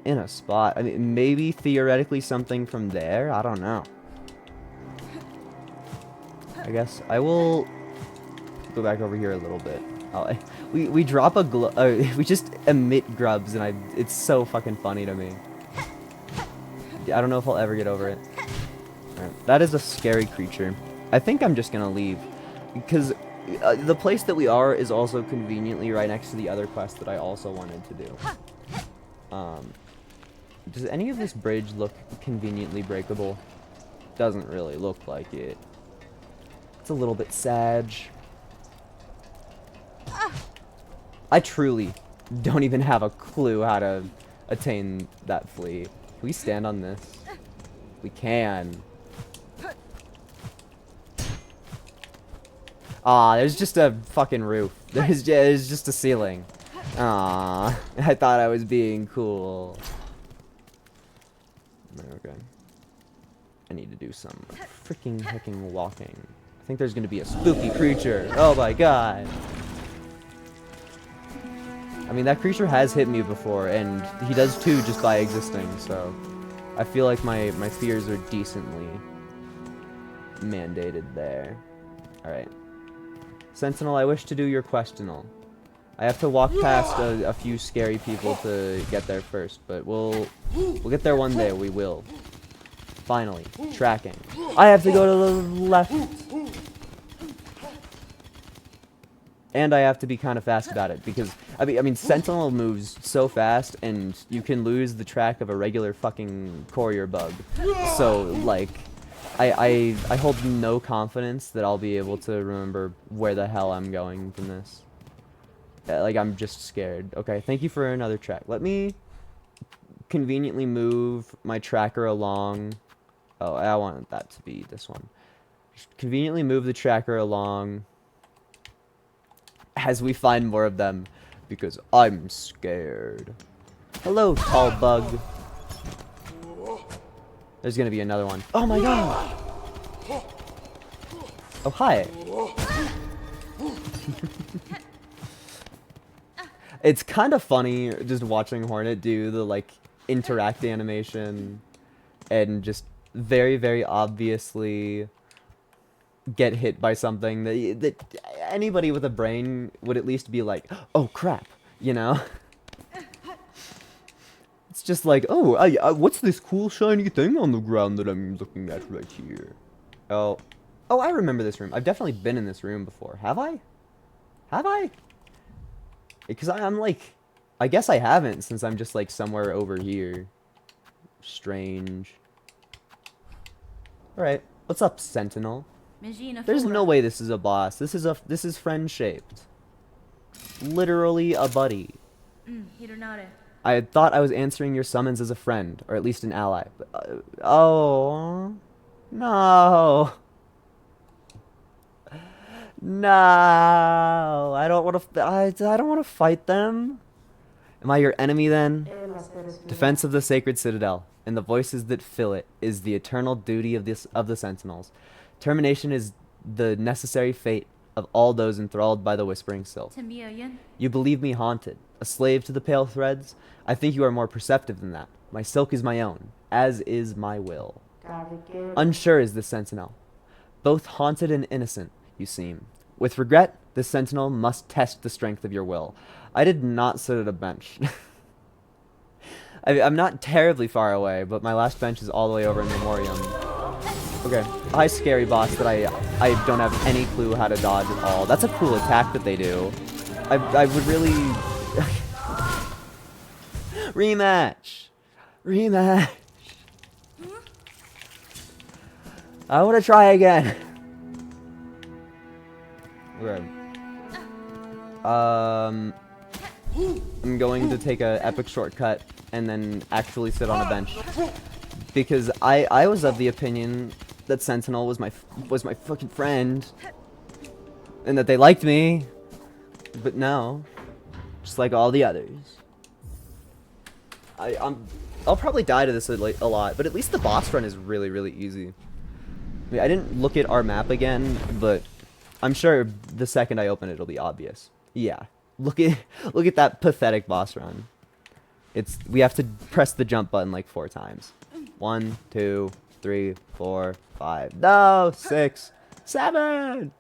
a spot. I mean, maybe theoretically something from there? I don't know. I guess I will go back over here a little bit. We drop a we just emit grubs, and it's so fucking funny to me. I don't know if I'll ever get over it. Alright, that is a scary creature. I think I'm just gonna leave, because the place that we are is also conveniently right next to the other quest that I also wanted to do. Does any of this bridge look conveniently breakable? Doesn't really look like it. It's a little bit sad. I truly don't even have a clue how to attain that flea. Can we stand on this? We can. Aw, there's just a fucking roof. There's just a ceiling. Aw, I thought I was being cool. Okay. I need to do some freaking hecking walking. I think there's gonna be a spooky creature. Oh my god. I mean, that creature has hit me before, and he does too just by existing, so I feel like my fears are decently mandated there. Alright. Sentinel, I wish to do your questional. I have to walk past a few scary people to get there first, but we'll get there one day. We will. Finally, tracking. I have to go to the left, and I have to be kind of fast about it because I mean, Sentinel moves so fast, and you can lose the track of a regular fucking courier bug. So like, I hold no confidence that I'll be able to remember where the hell I'm going from this. Like, I'm just scared. Okay, thank you for another track. Let me conveniently move my tracker along. Oh, I want that to be this one. Just conveniently move the tracker along as we find more of them, because I'm scared. Hello, tall bug. There's gonna be another one. Oh my god! Oh, hi. It's kind of funny just watching Hornet do the, like, interact animation and just very, very obviously get hit by something that anybody with a brain would at least be like, oh crap, you know? It's just like, oh, what's this cool shiny thing on the ground that I'm looking at right here? Oh, I remember this room. I've definitely been in this room before. Have I? Have I? Because I'm like, I guess I haven't, since I'm just like somewhere over here. Strange. Alright, what's up, Sentinel? There's no way this is a boss. This is friend-shaped. Literally a buddy. I had thought I was answering your summons as a friend, or at least an ally. But, oh, no. No, I don't want to. I don't want to fight them. Am I your enemy then? Defense of the sacred citadel, and the voices that fill it is the eternal duty of the sentinels. Termination is the necessary fate of all those enthralled by the whispering silk. You believe me haunted, a slave to the pale threads? I think you are more perceptive than that. My silk is my own, as is my will. Unsure is the sentinel, both haunted and innocent. You seem. With regret, the sentinel must test the strength of your will. I did not sit at a bench. I'm not terribly far away, but my last bench is all the way over in Memoriam. Okay, hi scary boss that I don't have any clue how to dodge at all. That's a cool attack that they do. I would really... Rematch! Rematch! I want to try again. Okay. I'm going to take a epic shortcut and then actually sit on a bench, because I was of the opinion that Sentinel was my fucking friend, and that they liked me, but no, just like all the others. I'll probably die to this a lot, but at least the boss run is really, really easy. I mean, I didn't look at our map again, but I'm sure the second I open it, it'll be obvious. Yeah, look at that pathetic boss run. We have to press the jump button like 4 times. 1, 2, 3, 4, 5. No, 6, 7!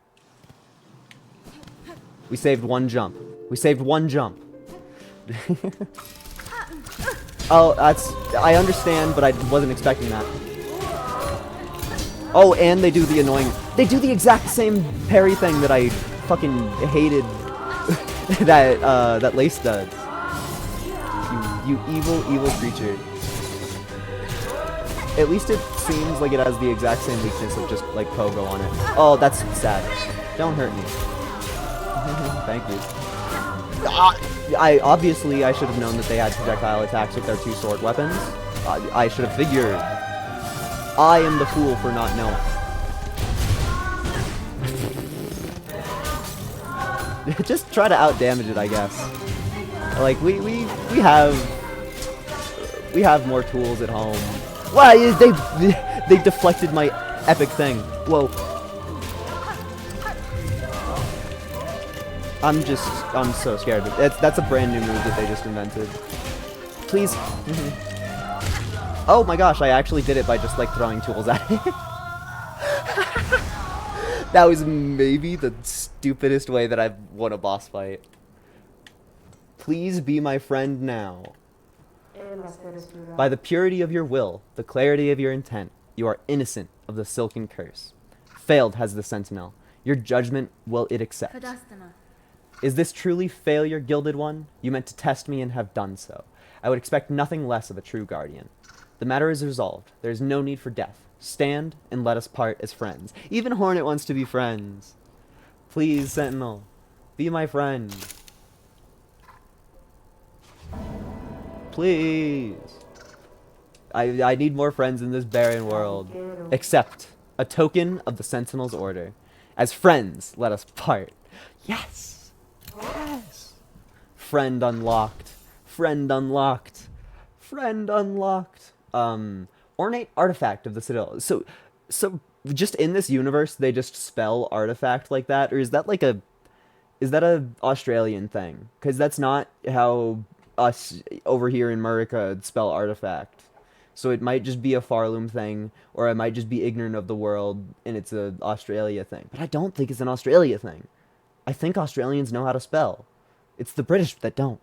We saved one jump. We saved one jump. Oh, I understand, but I wasn't expecting that. Oh, and they do the annoying... They do the exact same parry thing that I fucking hated that Lace does. You evil, evil creature. At least it seems like it has the exact same weakness of just, like, Pogo on it. Oh, that's sad. Don't hurt me. Thank you. Obviously, I should have known that they had projectile attacks with their 2 sword weapons. I should have figured. I am the fool for not knowing. Just try to outdamage it, I guess. Like, we have more tools at home. Why they deflected my epic thing. Whoa. I'm so scared. That's a brand new move that they just invented. Please. Oh my gosh, I actually did it by just like throwing tools at it. That was maybe the stupidest way that I've won a boss fight. Please be my friend now. By the purity of your will, the clarity of your intent, you are innocent of the silken curse. Failed has the sentinel. Your judgment will it accept. Is this truly failure, gilded one? You meant to test me and have done so. I would expect nothing less of a true guardian. The matter is resolved. There is no need for death. Stand and let us part as friends. Even Hornet wants to be friends. Please, Sentinel, be my friend. Please. I need more friends in this barren world. Accept a token of the Sentinel's order. As friends, let us part. Yes. Yes. Friend unlocked. Friend unlocked. Friend unlocked. Ornate artifact of the Citadel. So just in this universe, they just spell artifact like that, or is that like is that a Australian thing? Because that's not how us over here in America spell artifact. So it might just be a Farloom thing, or I might just be ignorant of the world and it's an Australia thing. But I don't think it's an Australia thing. I think Australians know how to spell. It's the British that don't.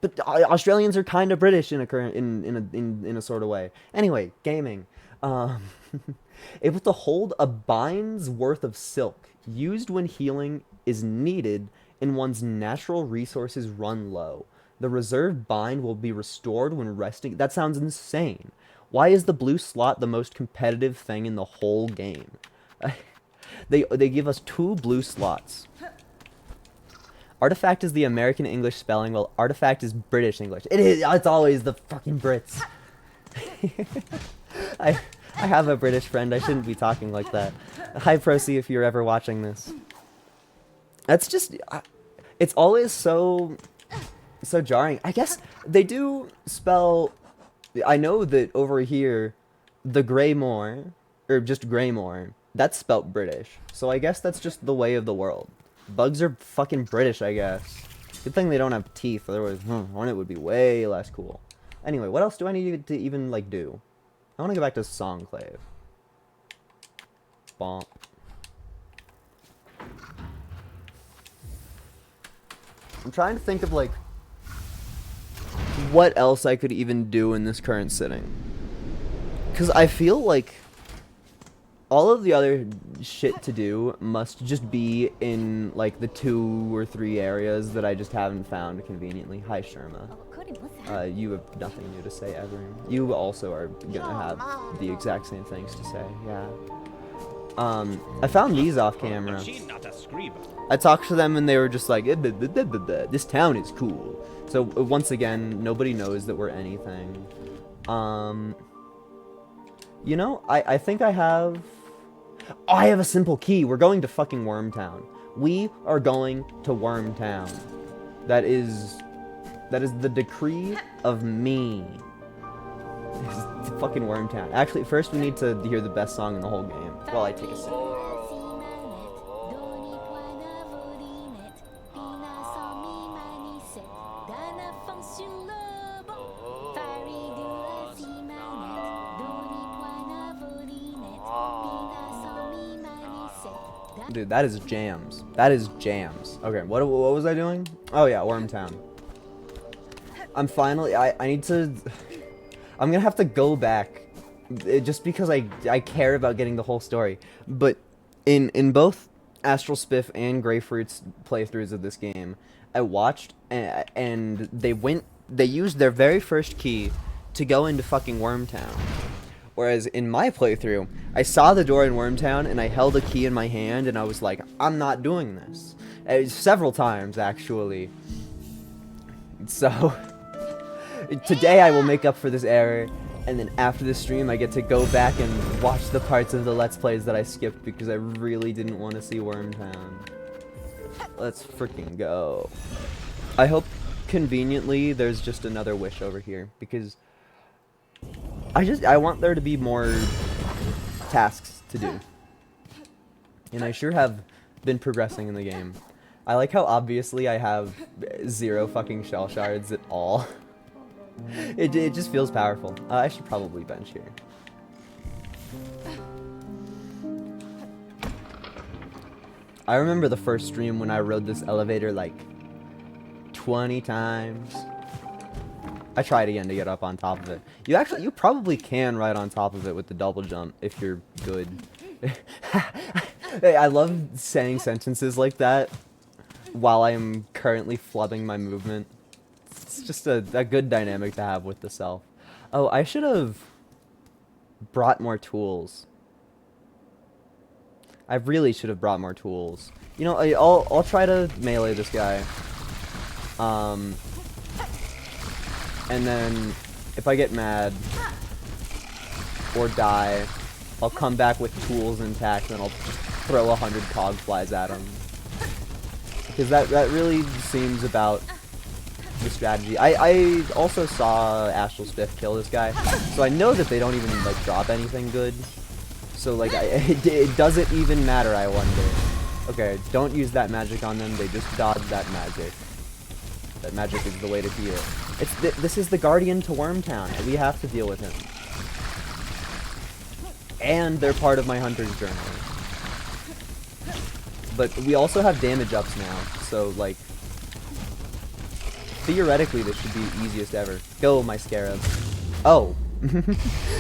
But Australians are kind of British in a sort of way. Anyway, gaming. Able to hold a bind's worth of silk used when healing is needed and one's natural resources run low. The reserve bind will be restored when resting. That sounds insane. Why is the blue slot the most competitive thing in the whole game? They give us 2 blue slots. Artifact is the American English spelling, while artifact is British English. It's always the fucking Brits. I have a British friend. I shouldn't be talking like that. Hi, Procy, if you're ever watching this. That's just... it's always so jarring. I guess they do spell... I know that over here, the Greymore, or just Greymore, that's spelt British. So I guess that's just the way of the world. Bugs are fucking British, I guess. Good thing they don't have teeth, otherwise, Hornet would be way less cool. Anyway, what else do I need to even, like, do? I want to go back to Songclave. Bonk. I'm trying to think of, like, what else I could even do in this current sitting. Because I feel like all of the other shit to do must just be in, like, the 2 or 3 areas that I just haven't found conveniently. Hi, Sherma. You have nothing new to say ever. You also are gonna have the exact same things to say, yeah. I found these off camera. I talked to them and they were just like, this town is cool. So, once again, nobody knows that we're anything. You know, I think I have... Oh, I have a simple key. We're going to fucking Wormtown. We are going to Wormtown. That is the decree of me. It's fucking Wormtown. Actually, first we need to hear the best song in the whole game while I take a sip. Dude, that is jams. That is jams. Okay, what was I doing? Oh yeah, Wormtown. I'm finally, I need to, I'm gonna have to go back, just because I care about getting the whole story. But in both Astral Spiff and Grapefruit's playthroughs of this game, I watched, and they used their very first key to go into fucking Wormtown. Whereas in my playthrough, I saw the door in Wormtown, and I held a key in my hand, and I was like, I'm not doing this. Several times, actually. So, today I will make up for this error, and then after the stream, I get to go back and watch the parts of the Let's Plays that I skipped because I really didn't want to see Wormtown. Let's freaking go. I hope, conveniently, there's just another wish over here, because I want there to be more tasks to do. And I sure have been progressing in the game. I like how obviously I have 0 fucking shell shards at all. It just feels powerful. I should probably bench here. I remember the first stream when I rode this elevator like 20 times. I tried again to get up on top of it. You probably can ride on top of it with the double jump if you're good. Hey, I love saying sentences like that while I am currently flubbing my movement. It's just a good dynamic to have with the self. Oh, I should have brought more tools. I really should have brought more tools. You know, I'll try to melee this guy. And then, if I get mad, or die, I'll come back with tools intact, and I'll throw 100 cog flies at him. Because that really seems about the strategy. I also saw Astral Spiff kill this guy, so I know that they don't even, like, drop anything good. So, like, it doesn't even matter, I wonder. Okay, don't use that magic on them, they just dodge that magic. That magic is the way to heal. This is the Guardian to Wormtown. We have to deal with him. And they're part of my Hunter's Journal. But we also have damage ups now, so, like, theoretically this should be the easiest ever. Go, my Scarab. Oh.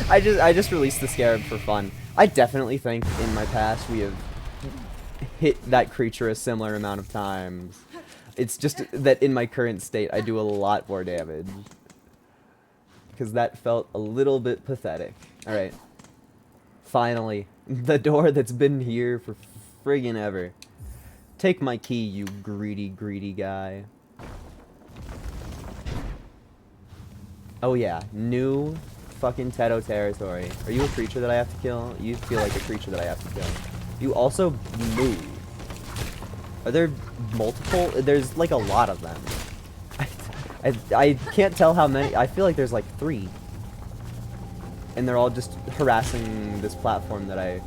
I just released the Scarab for fun. I definitely think in my past we have hit that creature a similar amount of times. It's just that in my current state, I do a lot more damage. Because that felt a little bit pathetic. Alright. Finally. The door that's been here for friggin' ever. Take my key, you greedy, greedy guy. Oh yeah. New fucking Teto territory. Are you a creature that I have to kill? You feel like a creature that I have to kill. You also move. Are there multiple? There's like a lot of them. I can't tell how many. I feel like there's like 3. And they're all just harassing this platform that I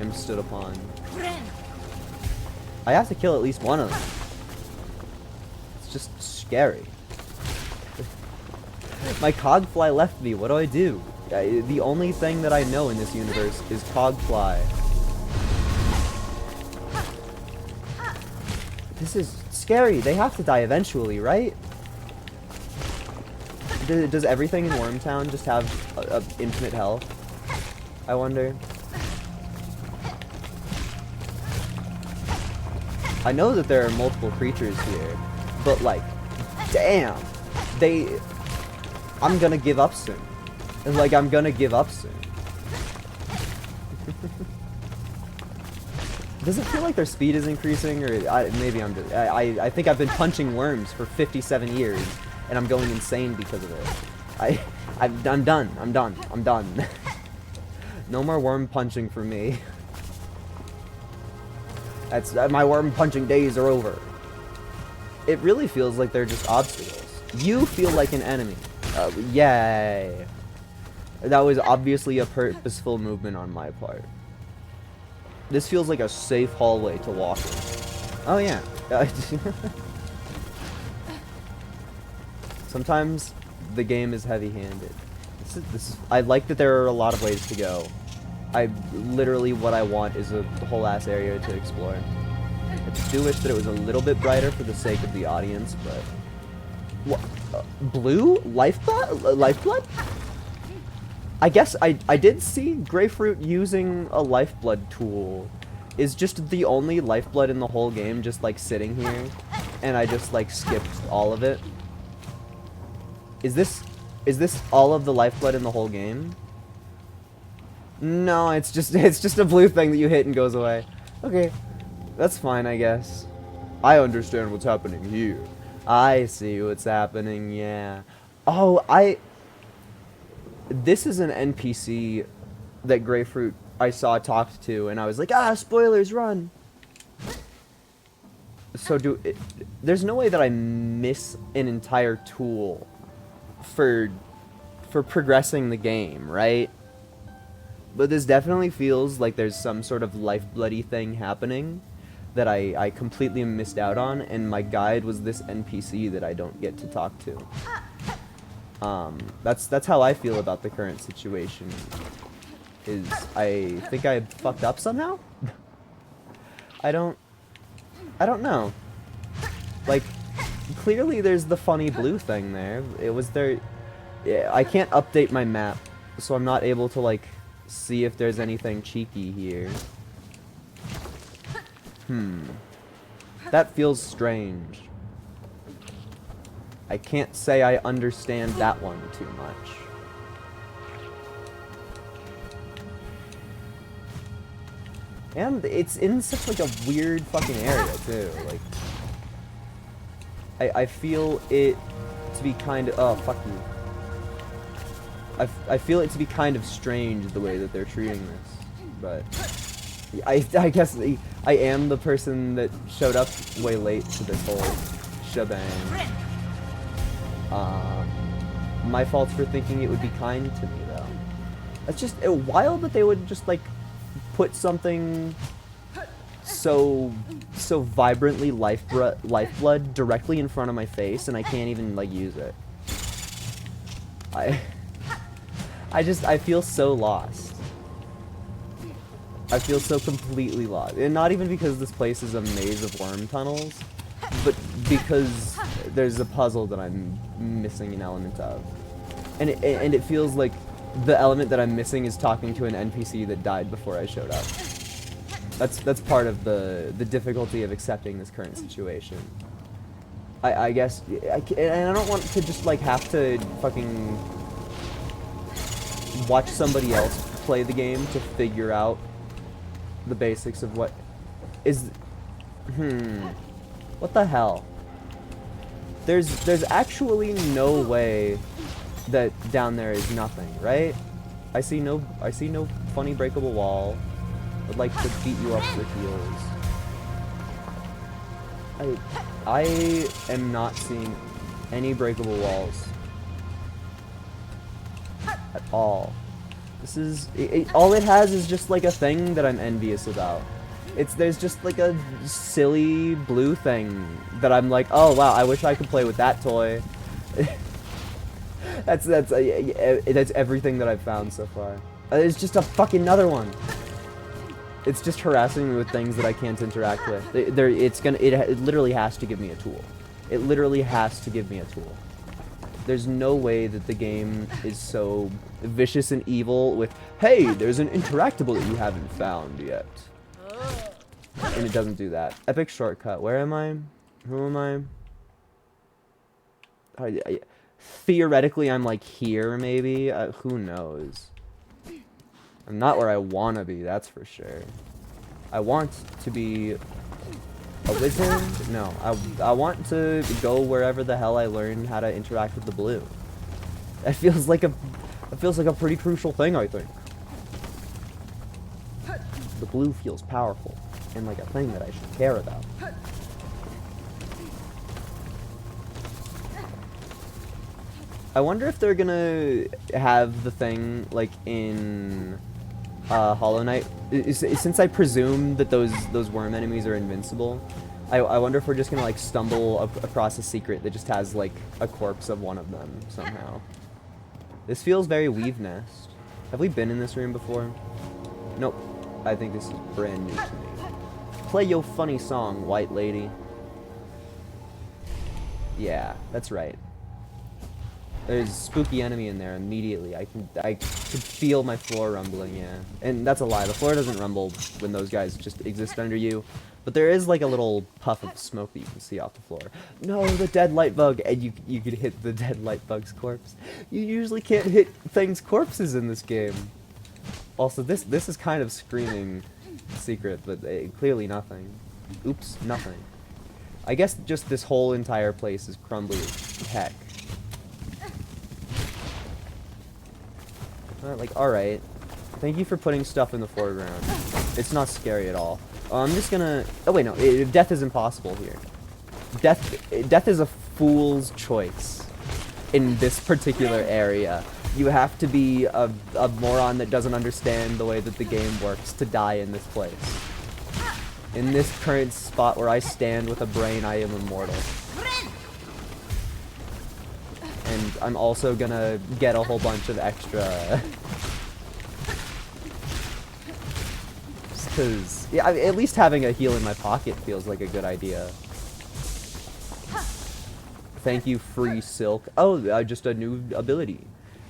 am stood upon. I have to kill at least one of them. It's just scary. My Cogfly left me. What do I do? The only thing that I know in this universe is Cogfly. This is scary. They have to die eventually, right? Does everything in Wormtown just have infinite health? I wonder. I know that there are multiple creatures here, but like, damn, I'm gonna give up soon. Like, I'm gonna give up soon. Does it feel like their speed is increasing, or maybe I'm just, I think I've been punching worms for 57 years, and I'm going insane because of it. I'm done. I'm done. No more worm punching for me. My worm punching days are over. It really feels like they're just obstacles. You feel like an enemy. Yay. That was obviously a purposeful movement on my part. This feels like a safe hallway to walk in. Oh yeah. Sometimes the game is heavy-handed. I like that there are a lot of ways to go. literally what I want is a whole ass area to explore. I do wish that it was a little bit brighter for the sake of the audience, but what? Blue lifeblood? Lifeblood? I guess I did see Grapefruit using a lifeblood tool. Is just the only lifeblood in the whole game just like sitting here, and I just like skipped all of it. Is this all of the lifeblood in the whole game? No, it's just a blue thing that you hit and goes away. Okay, that's fine, I guess. I understand what's happening here. I see what's happening, yeah. Oh, this is an NPC that Grapefruit I saw talked to, and I was like, ah, spoilers, run. So there's no way that I miss an entire tool for progressing the game, right? But this definitely feels like there's some sort of lifebloody thing happening that I completely missed out on, and my guide was this NPC that I don't get to talk to. That's how I feel about the current situation. Is I think I fucked up somehow? I don't know. Like, clearly there's the funny blue thing there. It was there. Yeah, I can't update my map, so I'm not able to like see if there's anything cheeky here. That feels strange. I can't say I understand that one too much. And it's in such like a weird fucking area too. Like, I feel it to be kind of, oh fuck you. I feel it to be kind of strange the way that they're treating this, but I guess I am the person that showed up way late to this whole shebang. My fault for thinking it would be kind to me though. It's just wild that they would just like put something so vibrantly lifeblood directly in front of my face, and I can't even like use it. I feel so lost. I feel so completely lost, and not even because this place is a maze of worm tunnels, but because there's a puzzle that I'm missing an element of, and it feels like the element that I'm missing is talking to an NPC that died before I showed up. That's part of the difficulty of accepting this current situation. I guess, and I don't want to just like have to fucking watch somebody else play the game to figure out the basics of what is. What the hell? There's actually no way that down there is nothing, right? I see no funny breakable wall. I'd like to beat you up with heels. I am not seeing any breakable walls at all. This is all it has is just like a thing that I'm envious about. There's just like a silly blue thing that I'm like, oh wow, I wish I could play with that toy. That's everything that I've found so far. There's just a fucking another one. It's just harassing me with things that I can't interact with. It literally has to give me a tool. It literally has to give me a tool. There's no way that the game is so vicious and evil with, hey, there's an interactable that you haven't found yet. And it doesn't do that. Epic shortcut. Where am I? Who am I? Theoretically, I'm like here, maybe. Who knows? I'm not where I want to be, that's for sure. I want to be a wizard? No, I want to go wherever the hell I learn how to interact with the blue. That feels like a pretty crucial thing, I think. The blue feels powerful and like a thing that I should care about. I wonder if they're gonna have the thing like in Hollow Knight. Since I presume that those worm enemies are invincible, I wonder if we're just gonna like stumble across a secret that just has like a corpse of one of them somehow. This feels very Weave Nest. Have we been in this room before? Nope. I think this is brand new to me. Play your funny song, white lady. Yeah, that's right. There's a spooky enemy in there immediately. I could feel my floor rumbling, yeah. And that's a lie. The floor doesn't rumble when those guys just exist under you. But there is like a little puff of smoke that you can see off the floor. No, the dead light bug, and you could hit the dead light bug's corpse. You usually can't hit things' corpses in this game. Also, this is kind of screaming secret, but clearly nothing. Oops, nothing. I guess just this whole entire place is crumbly as heck. Like, alright. Thank you for putting stuff in the foreground. It's not scary at all. I'm just gonna... Oh, wait, no. Death is impossible here. Death is a fool's choice in this particular area. You have to be a moron that doesn't understand the way that the game works to die in this place. In this current spot where I stand with a brain, I am immortal. And I'm also gonna get a whole bunch of extra... Because, yeah, at least having a heal in my pocket feels like a good idea. Thank you, free Silk. Oh, just a new ability.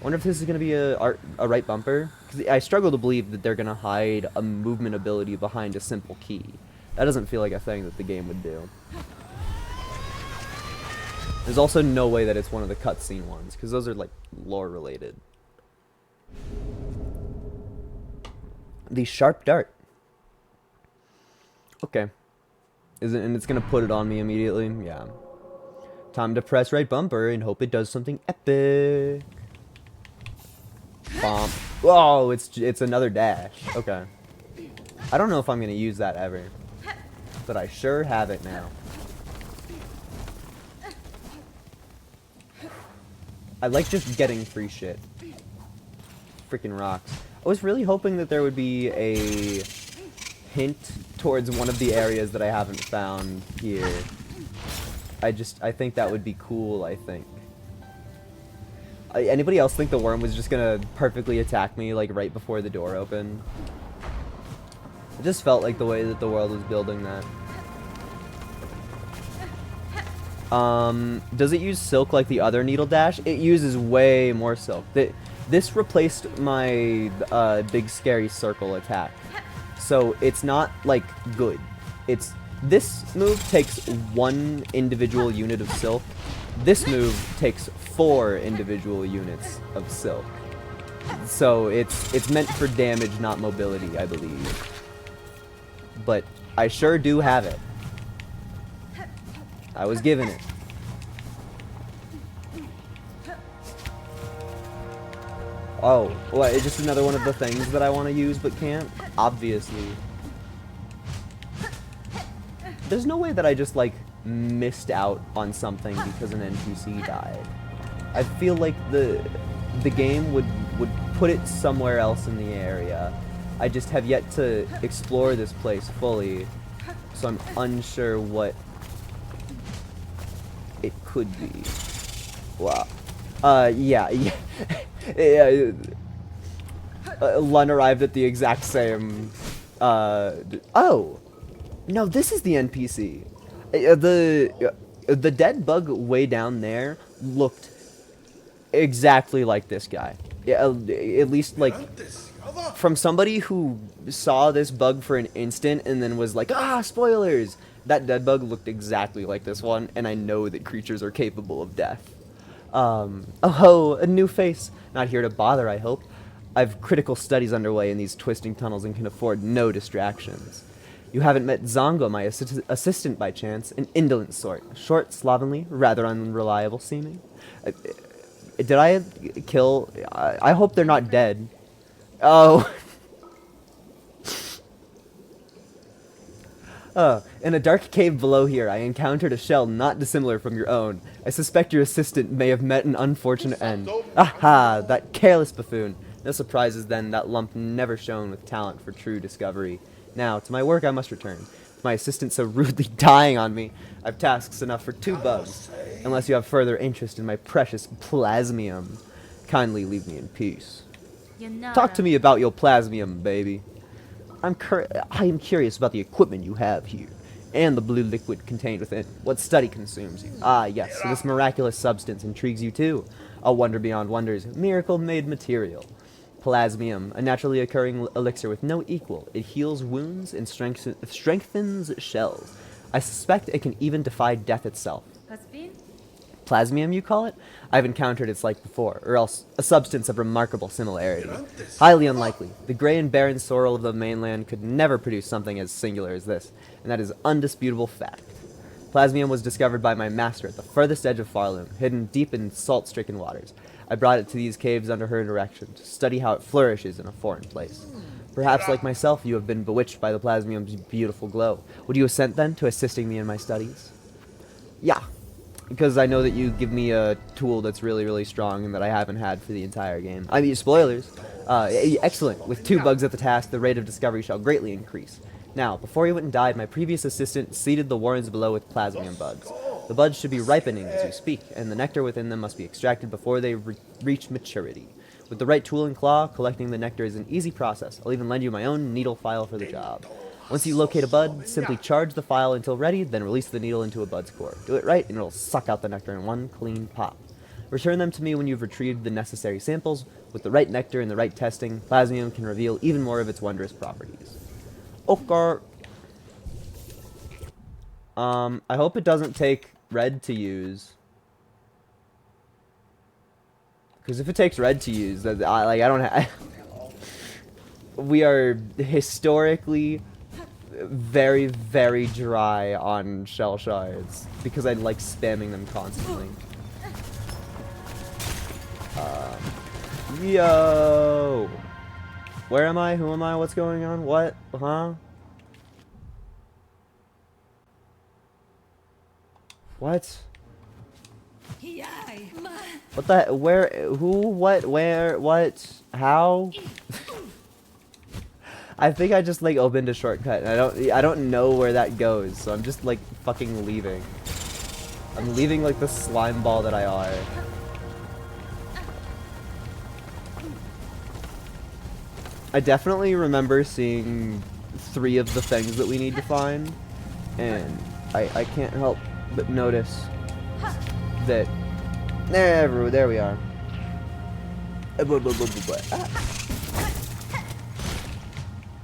I wonder if this is going to be a right bumper. Because I struggle to believe that they're going to hide a movement ability behind a simple key. That doesn't feel like a thing that the game would do. There's also no way that it's one of the cutscene ones, because those are, like, lore-related. The sharp dart. Okay. And it's gonna put it on me immediately? Yeah. Time to press right bumper and hope it does something epic. Bomb. Whoa, it's another dash. Okay. I don't know if I'm gonna use that ever. But I sure have it now. I like just getting free shit. Freaking rocks. I was really hoping that there would be a hint towards one of the areas that I haven't found here. I think that would be cool, I think. Anybody else think the worm was just gonna perfectly attack me, like, right before the door opened? It just felt like the way that the world was building that. Does it use silk like the other needle dash? It uses way more silk. This replaced my big scary circle attack. So it's not, like, good. This move takes 1 individual unit of silk. This move takes 4 individual units of silk. So it's meant for damage, not mobility, I believe. But I sure do have it. I was given it. Oh, what, it's just another one of the things that I want to use but can't? Obviously. There's no way that I just, like, missed out on something because an NPC died. I feel like the game would put it somewhere else in the area. I just have yet to explore this place fully, so I'm unsure what it could be. Wow. Yeah. Lun arrived at the exact same, oh! No, this is the NPC. The dead bug way down there looked exactly like this guy. Yeah, at least, like, from somebody who saw this bug for an instant and then was like, ah, spoilers! That dead bug looked exactly like this one, and I know that creatures are capable of death. Oh ho, a new face. Not here to bother, I hope. I've critical studies underway in these twisting tunnels and can afford no distractions. You haven't met Zongo, my assistant by chance, an indolent sort. Short, slovenly, rather unreliable seeming. Did I kill... I hope they're not dead. Oh. In a dark cave below here, I encountered a shell not dissimilar from your own. I suspect your assistant may have met an unfortunate end. Aha, that careless buffoon. No surprises then, that lump never shone with talent for true discovery. Now, to my work I must return. With my assistant so rudely dying on me, I've tasks enough for 2 bugs. Unless you have further interest in my precious plasmium, kindly leave me in peace. Talk to me about your plasmium, baby. I am curious about the equipment you have here, and the blue liquid contained within. What study consumes you? Ah, yes, so this miraculous substance intrigues you too. A wonder beyond wonders, miracle-made material. Plasmium, a naturally occurring elixir with no equal. It heals wounds and strengthens shells. I suspect it can even defy death itself. Plasmium, you call it? I've encountered its like before, or else a substance of remarkable similarity. Highly unlikely. The grey and barren soil of the mainland could never produce something as singular as this, and that is undisputable fact. Plasmium was discovered by my master at the furthest edge of Farloom, hidden deep in salt-stricken waters. I brought it to these caves under her direction, to study how it flourishes in a foreign place. Perhaps, like myself, you have been bewitched by the plasmium's beautiful glow. Would you assent, then, to assisting me in my studies? Yeah, because I know that you give me a tool that's really, really strong and that I haven't had for the entire game. I mean, spoilers. Excellent. With 2 bugs at the task, the rate of discovery shall greatly increase. Now, before he went and died, my previous assistant seeded the warrens below with plasmium buds. The buds should be ripening as we speak, and the nectar within them must be extracted before they reach maturity. With the right tool and claw, collecting the nectar is an easy process. I'll even lend you my own needle file for the job. Once you locate a bud, simply charge the file until ready, then release the needle into a bud's core. Do it right, and it'll suck out the nectar in one clean pop. Return them to me when you've retrieved the necessary samples. With the right nectar and the right testing, plasmium can reveal even more of its wondrous properties. Okay. I hope it doesn't take red to use. Because if it takes red to use, that I don't have. We are historically very, very dry on shell shards because I like spamming them constantly. Yo! Where am I? Who am I? What's going on? What? Huh? What? What the? Where? Who? What? Where? What? How? I think I just like opened a shortcut and I don't know where that goes, so I'm just like fucking leaving. I'm leaving like the slime ball that I are. I definitely remember seeing 3 of the things that we need to find, and I can't help but notice that there we are.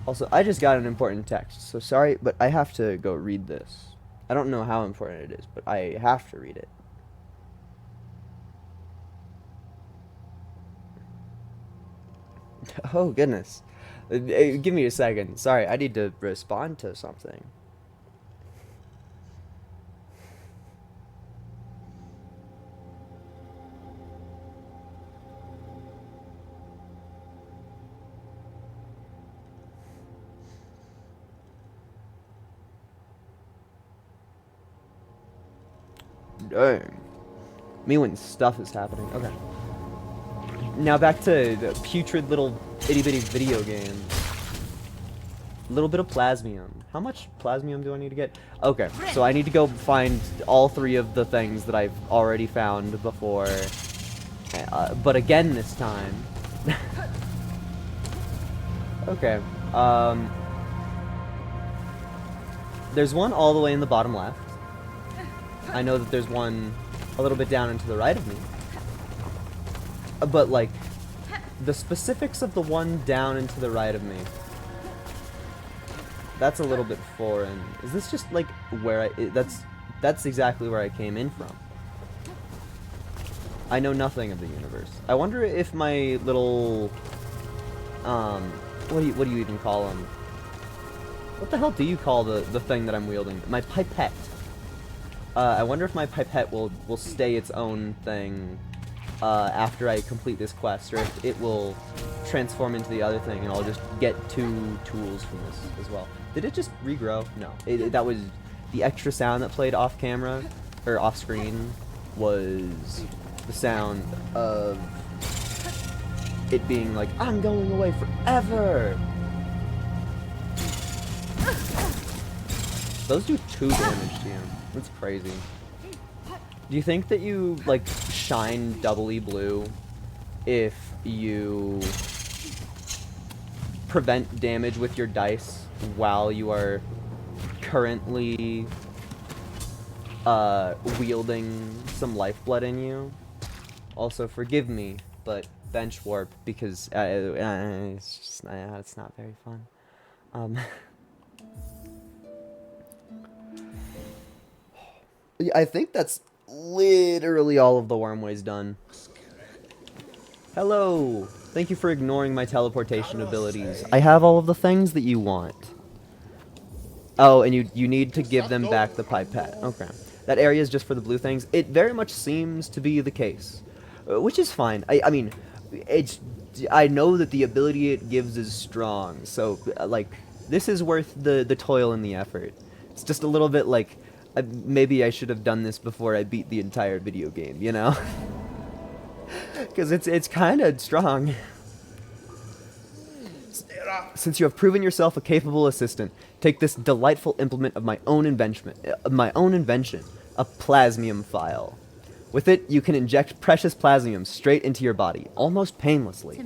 Also, I just got an important text, so sorry, but I have to go read this. I don't know how important it is, but I have to read it. Oh, goodness. Give me a second. Sorry, I need to respond to something. Dang. Me when stuff is happening. Okay. Now back to the putrid little itty-bitty video game. A little bit of plasmium. How much plasmium do I need to get? Okay, so I need to go find all 3 of the things that I've already found before. But again this time. Okay. There's one all the way in the bottom left. I know that there's one a little bit down and to the right of me. But, like, the specifics of the one down and to the right of me, that's a little bit foreign. Is this just, like, where that's exactly where I came in from. I know nothing of the universe. I wonder if my little, what do you even call them? What the hell do you call the thing that I'm wielding? My pipette. I wonder if my pipette will stay its own thing after I complete this quest, or if it will transform into the other thing and I'll just get 2 tools from this as well. Did it just regrow? No. That was the extra sound that played off camera, or off screen, was the sound of it being like, I'm going away forever! Those do 2 damage to you. That's crazy. Do you think that you, like, shine doubly blue if you prevent damage with your dice while you are currently wielding some lifeblood in you. Also, forgive me, but bench warp because it's not very fun. I think that's literally all of the wormways done. Hello! Thank you for ignoring my teleportation abilities. I have all of the things that you want. Oh, and you need to give them back the pipette. Okay. That area is just for the blue things. It very much seems to be the case. Which is fine. I mean, I know that the ability it gives is strong. So, like, this is worth the toil and the effort. It's just a little bit like, maybe I should have done this before I beat the entire video game, you know? Because it's kind of strong. Since you have proven yourself a capable assistant, take this delightful implement of my own invention, a plasmium file. With it, you can inject precious plasmium straight into your body, almost painlessly.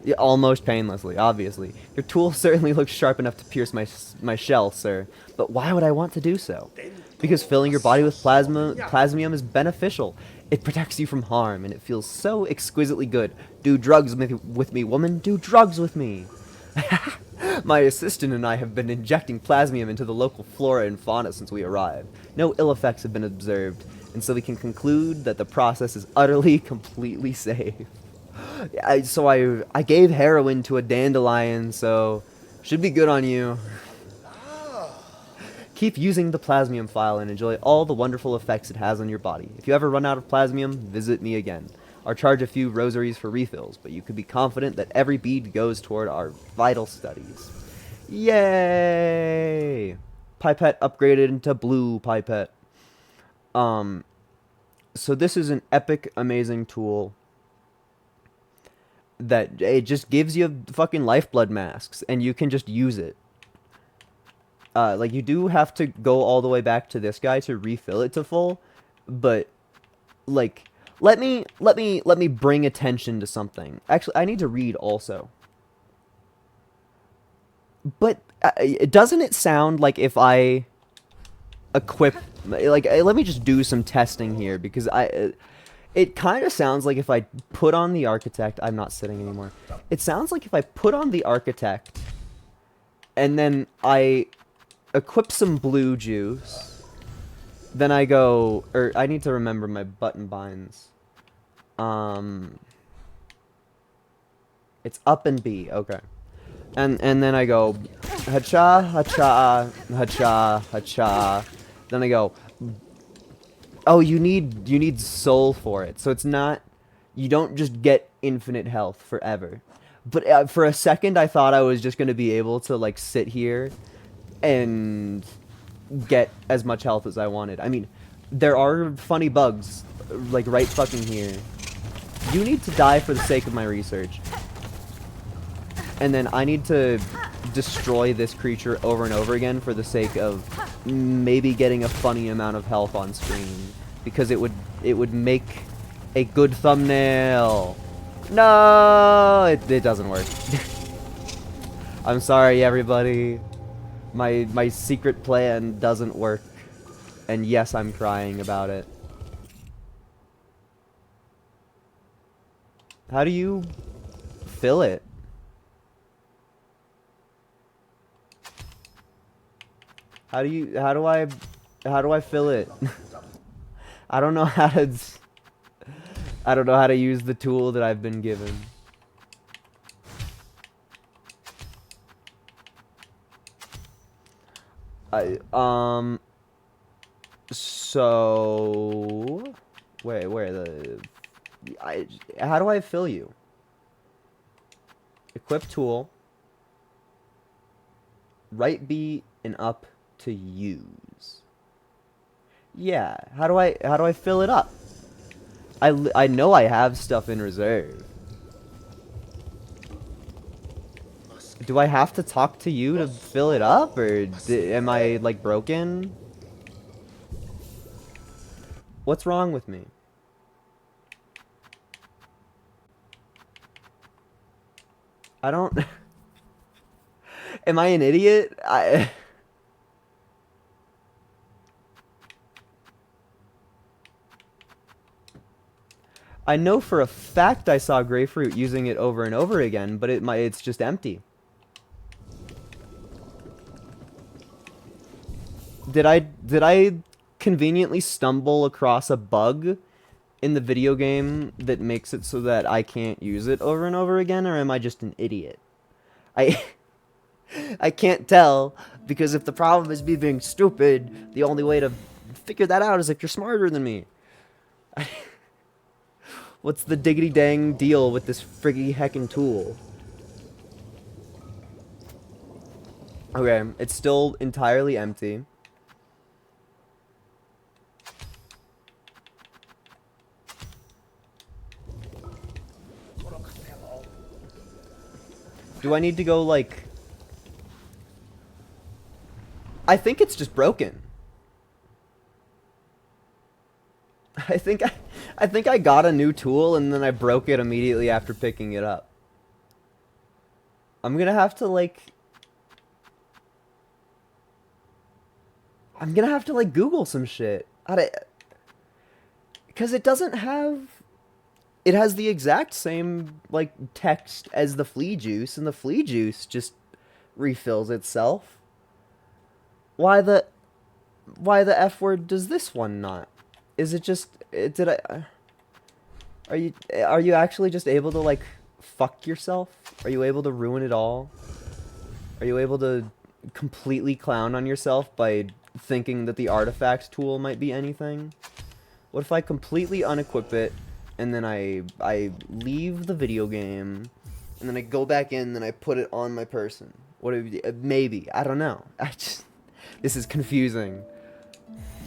Yeah, almost painlessly, obviously. Your tool certainly looks sharp enough to pierce my shell, sir. But why would I want to do so? Because filling your body with plasmium is beneficial. It protects you from harm, and it feels so exquisitely good. Do drugs with me, woman. Do drugs with me. My assistant and I have been injecting plasmium into the local flora and fauna since we arrived. No ill effects have been observed, and so we can conclude that the process is utterly, completely safe. So I gave heroin to a dandelion, so should be good on you. Keep using the plasmium file and enjoy all the wonderful effects it has on your body. If you ever run out of plasmium, visit me again. I'll charge a few rosaries for refills, but you can be confident that every bead goes toward our vital studies. Yay! Pipette upgraded into blue pipette. So this is an epic, amazing tool that it just gives you fucking lifeblood masks, and you can just use it. Like, you do have to go all the way back to this guy to refill it to full, but, like, let me bring attention to something. Actually, I need to read also. But, doesn't it sound like if I equip, like, let me just do some testing here, because it kind of sounds like if I put on the architect, I'm not sitting anymore. It sounds like if I put on the architect, and then I equip some blue juice, then I go, or I need to remember my button binds. It's up and B, okay. And then I go, hacha, hacha, hacha, hacha. Then I go, oh, you need soul for it. So it's not, you don't just get infinite health forever. But for a second, I thought I was just going to be able to, like, sit here and get as much health as I wanted. I mean, there are funny bugs, like, right fucking here. You need to die for the sake of my research. And then I need to destroy this creature over and over again for the sake of maybe getting a funny amount of health on screen. Because it would make a good thumbnail. No! It doesn't work. I'm sorry, everybody. My secret plan doesn't work. And yes, I'm crying about it. How do you fill it? How do I fill it? I don't know how to use the tool that I've been given. So how do I fill you? Equip tool. Right B and up to use. Yeah, how do I fill it up? I know I have stuff in reserve. Do I have to talk to you to fill it up, or am I, like, broken? What's wrong with me? I don't Am I an idiot? I know for a fact I saw Grapefruit using it over and over again, but it's just empty. Did I conveniently stumble across a bug in the video game that makes it so that I can't use it over and over again, or am I just an idiot? I I can't tell, because if the problem is me being stupid, the only way to figure that out is if you're smarter than me. What's the diggity dang deal with this friggy heckin' tool? Okay, it's still entirely empty. Do I need to go, like... I think it's just broken. I think I got a new tool and then I broke it immediately after picking it up. I'm gonna have to, like... Google some shit. Because it doesn't have... It has the exact same, like, text as the flea juice, and the flea juice just refills itself. Why the F word does this one not? Is it just... Are you actually just able to, like, fuck yourself? Are you able to ruin it all? Are you able to completely clown on yourself by thinking that the artifact tool might be anything? What if I completely unequip it, and then I leave the video game, and then I go back in, and I put it on my person? Maybe. I don't know. This is confusing.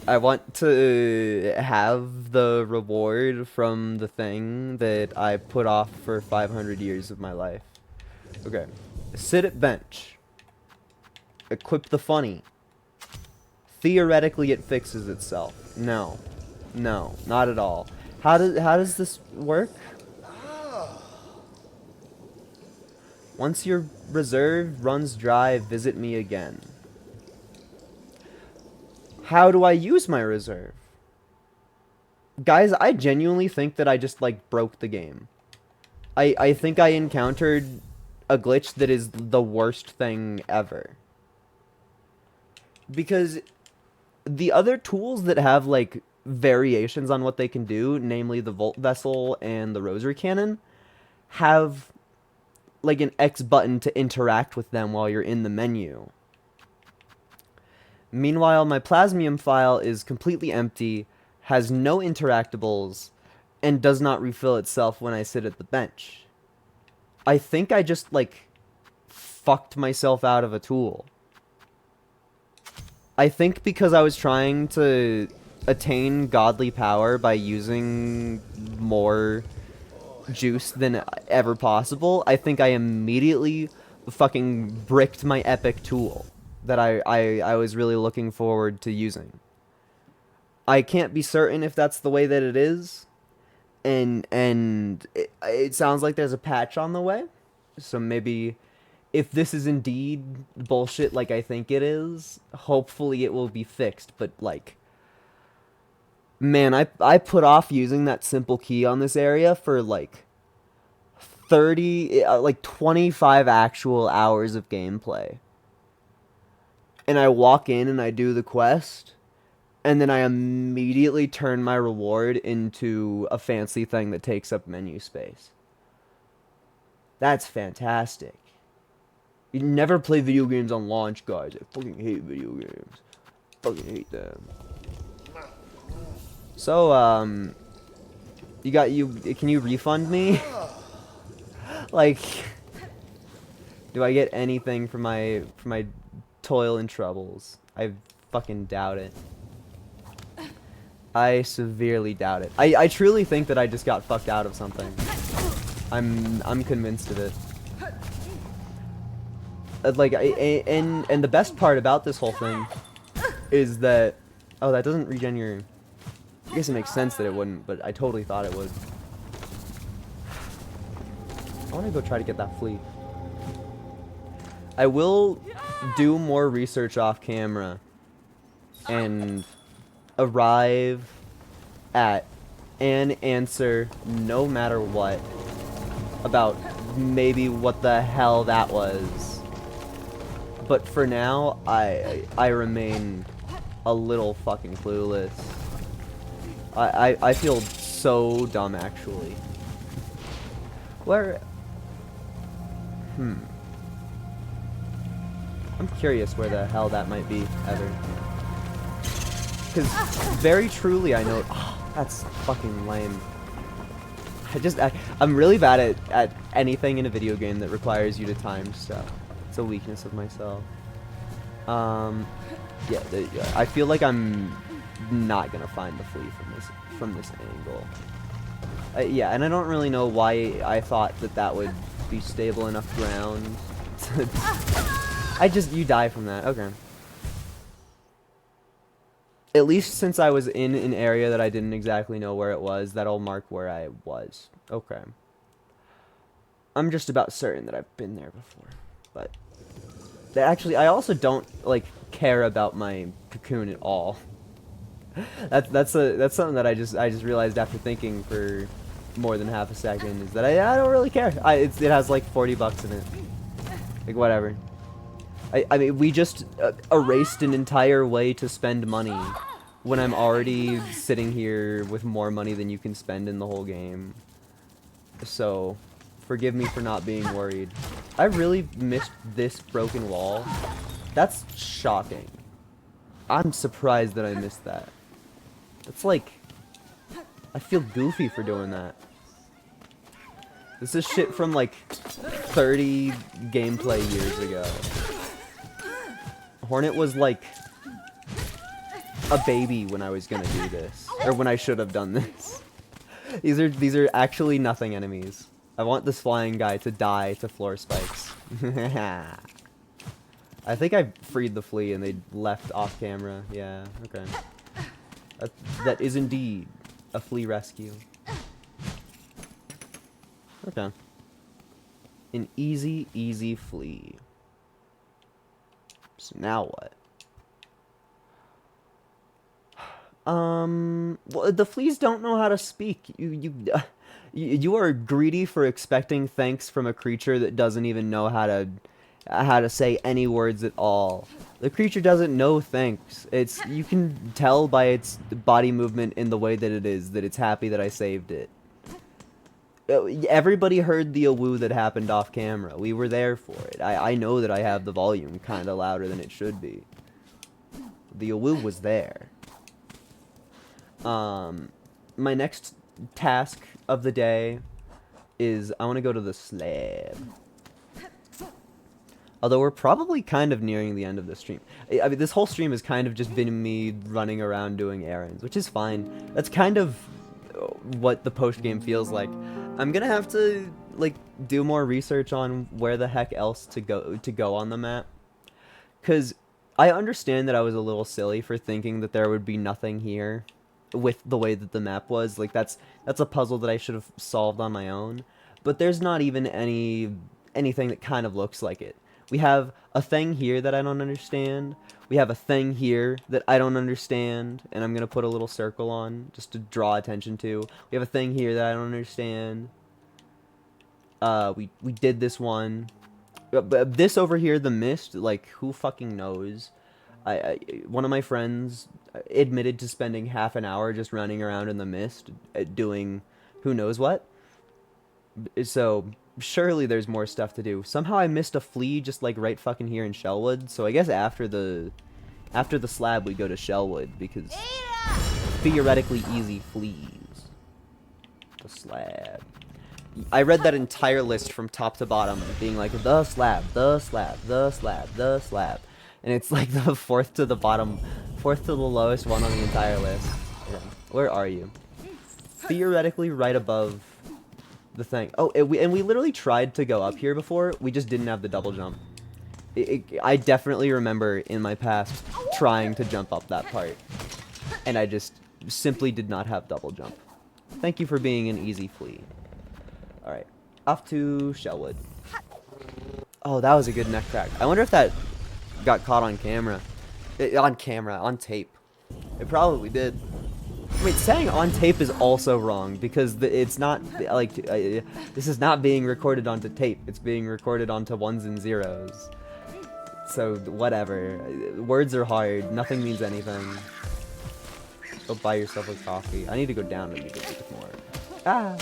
I want to have the reward from the thing that I put off for 500 years of my life. Okay. Sit at bench. Equip the funny. Theoretically, it fixes itself. No. No, not at all. How does this work? Once your reserve runs dry, visit me again. How do I use my reserve? Guys, I genuinely think that I just, like, broke the game. I think I encountered a glitch that is the worst thing ever. Because the other tools that have, like, variations on what they can do, namely the Volt Vessel and the Rosary Cannon, have, like, an X button to interact with them while you're in the menu. Meanwhile, my Plasmium file is completely empty, has no interactables, and does not refill itself when I sit at the bench. I think I just, like, fucked myself out of a tool. I think because I was trying to attain godly power by using more juice than ever possible, I think I immediately fucking bricked my epic tool that I was really looking forward to using. I can't be certain if that's the way that it is, and it sounds like there's a patch on the way, so maybe if this is indeed bullshit like I think it is, hopefully it will be fixed. But, like, man, I put off using that simple key on this area for, like, 25 actual hours of gameplay. And I walk in and I do the quest, and then I immediately turn my reward into a fancy thing that takes up menu space. That's fantastic. You never play video games on launch, guys. I fucking hate video games. Fucking hate them. So, can you refund me? Like, do I get anything for my toil and troubles? I fucking doubt it. I severely doubt it. I truly think that I just got fucked out of something. I'm convinced of it. Like, and the best part about this whole thing is that... Oh, that doesn't regen your... I guess it makes sense that it wouldn't, but I totally thought it would. I want to go try to get that flea. I will do more research off camera and arrive at an answer no matter what about maybe what the hell that was. But for now, I remain a little fucking clueless. I feel so dumb, actually. Where... I'm curious where the hell that might be, Ever. Because very truly I know... Oh, that's fucking lame. I'm really bad at anything in a video game that requires you to time stuff. It's a weakness of myself. Yeah, I feel like I'm not gonna find the flea from this angle. Yeah, and I don't really know why I thought that would be stable enough ground. You die from that. Okay. At least since I was in an area that I didn't exactly know where it was, that'll mark where I was. Okay. I'm just about certain that I've been there before, but actually, I also don't like care about my cocoon at all. That's something that I just realized after thinking for more than half a second, is that I don't really care. It has like $40 in it. Like whatever. I mean, we just erased an entire way to spend money when I'm already sitting here with more money than you can spend in the whole game. So, forgive me for not being worried. I really missed this broken wall. That's shocking. I'm surprised that I missed that. It's like... I feel goofy for doing that. This is shit from like 30 gameplay years ago. Hornet was like a baby when I was gonna do this, or when I should have done this. These are actually nothing enemies. I want this flying guy to die to floor spikes. I think I freed the flea and they left off camera. Yeah, okay. That is indeed a flea rescue. Okay. An easy flea. So now what? Well, the fleas don't know how to speak. You are greedy for expecting thanks from a creature that doesn't even know how to say any words at all. The creature doesn't know thanks. You can tell by its body movement in the way that it's happy that I saved it. Everybody heard the awoo that happened off camera. We were there for it. I know that I have the volume kind of louder than it should be. The awoo was there. My next task of the day is I want to go to the slab. Although we're probably kind of nearing the end of the stream. I mean, this whole stream has kind of just been me running around doing errands, which is fine. That's kind of what the post-game feels like. I'm gonna have to, like, do more research on where the heck else to go on the map. Because I understand that I was a little silly for thinking that there would be nothing here with the way that the map was. Like, that's a puzzle that I should have solved on my own. But there's not even anything that kind of looks like it. We have a thing here that I don't understand. We have a thing here that I don't understand, and I'm going to put a little circle on just to draw attention to. We have a thing here that I don't understand. We did this one. But this over here, the mist, like, who fucking knows? One of my friends admitted to spending half an hour just running around in the mist, doing who knows what. So... surely there's more stuff to do. Somehow I missed a flea just like right fucking here in Shellwood. So I guess after the slab we go to Shellwood because theoretically easy fleas. The slab. I read that entire list from top to bottom being like the slab, the slab, the slab, the slab. And it's like the fourth to the lowest one on the entire list. Yeah. Where are you? Theoretically right above the thing. Oh, and we literally tried to go up here before. We just didn't have the double jump. I definitely remember in my past trying to jump up that part. And I just simply did not have double jump. Thank you for being an easy flea. Alright. Off to Shellwood. Oh, that was a good neck crack. I wonder if that got caught on camera. On tape. It probably did. Wait, saying on tape is also wrong because it's not like this is not being recorded onto tape. It's being recorded onto ones and zeros. So whatever. Words are hard. Nothing means anything. Go buy yourself a coffee. I need to go down and get more. Ah,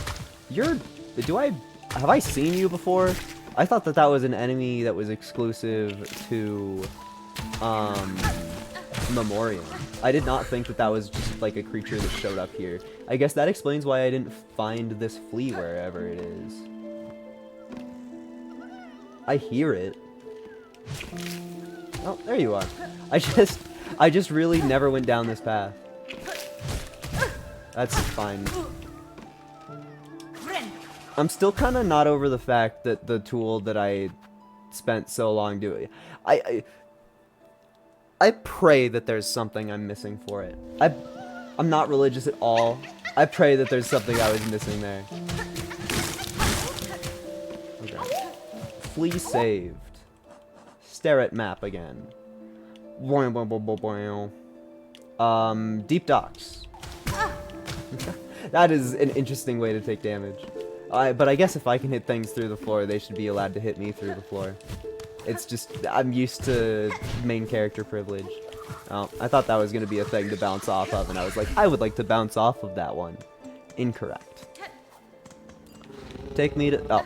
have I seen you before? I thought that was an enemy that was exclusive to Memoriam. I did not think that was just like a creature that showed up here. I guess that explains why I didn't find this flea wherever it is. I hear it. Oh, there you are. I just really never went down this path. That's fine. I'm still kind of not over the fact that the tool that I spent so long doing. I pray that there's something I'm missing for it. I'm not religious at all. I pray that there's something I was missing there. Okay. Flea saved. Stare at map again. Deep docks. That is an interesting way to take damage. But I guess if I can hit things through the floor, they should be allowed to hit me through the floor. It's just, I'm used to main character privilege. Oh, I thought that was going to be a thing to bounce off of, and I was like, I would like to bounce off of that one. Incorrect. Take me to, oh.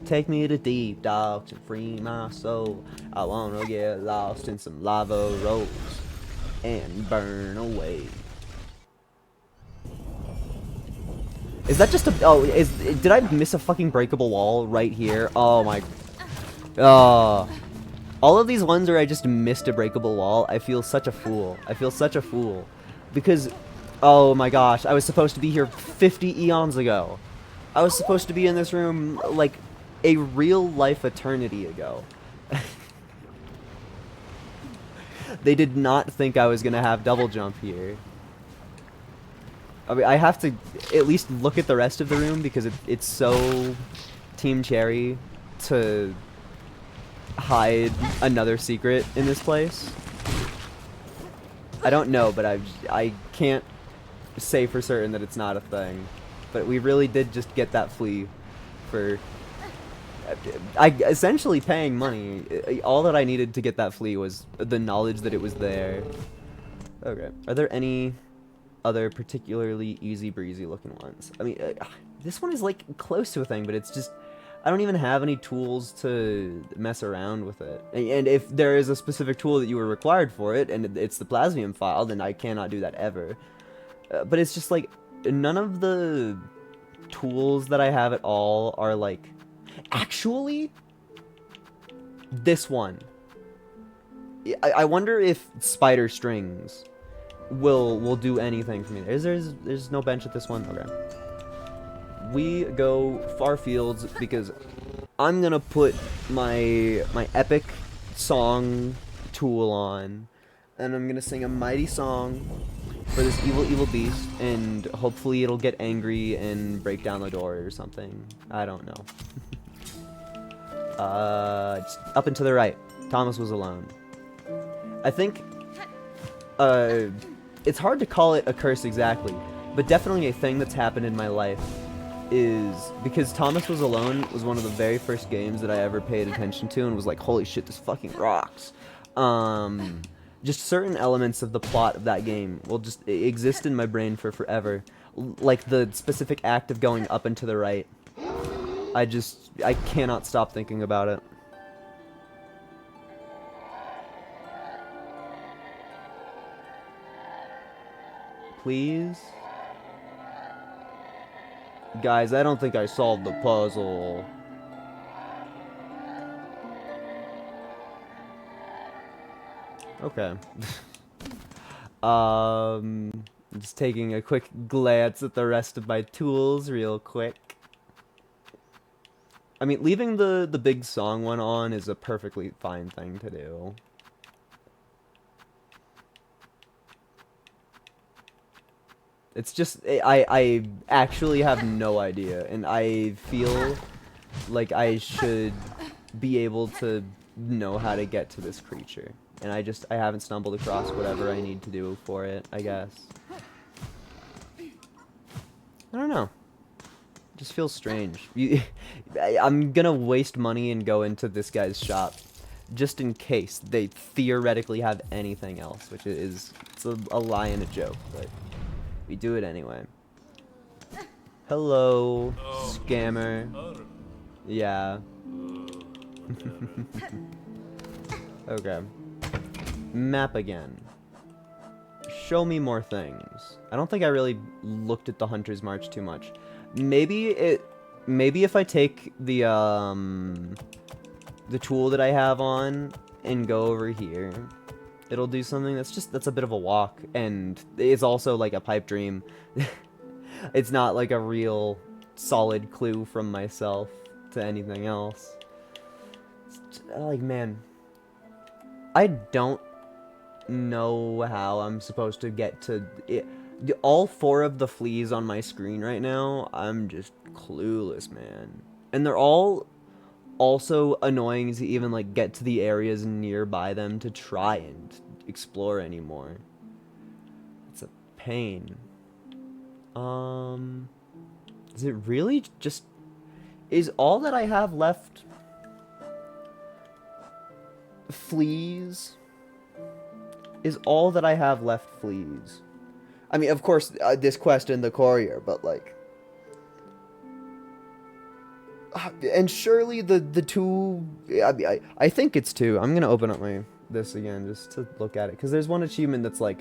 Take me to deep docks and free my soul. I wanna get lost in some lava rolls and burn away. Is that just a... Oh, did I miss a fucking breakable wall right here? Oh my... all of these ones where I just missed a breakable wall, I feel such a fool. I feel such a fool. Because... Oh my gosh, I was supposed to be here 50 eons ago. I was supposed to be in this room, like, a real-life eternity ago. They did not think I was gonna have double jump here. I mean, I have to at least look at the rest of the room because it's so Team Cherry to hide another secret in this place. I don't know, but I can't say for certain that it's not a thing. But we really did just get that flea for essentially paying money. All that I needed to get that flea was the knowledge that it was there. Okay, are there any other particularly easy breezy looking ones? I mean, this one is like close to a thing, but it's just I don't even have any tools to mess around with it. And if there is a specific tool that you were required for it, and it's the plasmium file, then I cannot do that ever. But it's just like none of the tools that I have at all are like actually this one. I wonder if spider strings will do anything for me. There's no bench at this one. Okay. We go far fields because I'm gonna put my epic song tool on, and I'm gonna sing a mighty song for this evil beast, and hopefully it'll get angry and break down the door or something. I don't know. Just up and to the right. Thomas was alone. I think it's hard to call it a curse exactly, but definitely a thing that's happened in my life is because Thomas Was Alone was one of the very first games that I ever paid attention to and was like, holy shit, this fucking rocks. Just certain elements of the plot of that game will just exist in my brain for forever. Like the specific act of going up and to the right. I cannot stop thinking about it. Please? Guys, I don't think I solved the puzzle. Okay. Just taking a quick glance at the rest of my tools real quick. I mean, leaving the big song one on is a perfectly fine thing to do. It's just, I actually have no idea, and I feel like I should be able to know how to get to this creature. And I haven't stumbled across whatever I need to do for it, I guess. I don't know. It just feels strange. I'm gonna waste money and go into this guy's shop just in case they theoretically have anything else, which it's a lie and a joke, but we do it anyway. Hello, scammer. Yeah. Okay. Map again. Show me more things. I don't think I really looked at the Hunter's March too much. Maybe if I take the tool that I have on and go over here, it'll do something that's a bit of a walk, and it's also like a pipe dream. It's not like a real solid clue from myself to anything else. Like, man, I don't know how I'm supposed to get to it. All 4 of the fleas on my screen right now, I'm just clueless, man. And they're all also annoying to even like get to the areas nearby them to try and explore anymore. It's a pain. Is it really just... Is all that I have left fleas? Is all that I have left fleas? I mean, of course, this quest and the courier, but like... and surely the 2... I think it's 2. I'm gonna open up this again just to look at it, because there's one achievement that's like,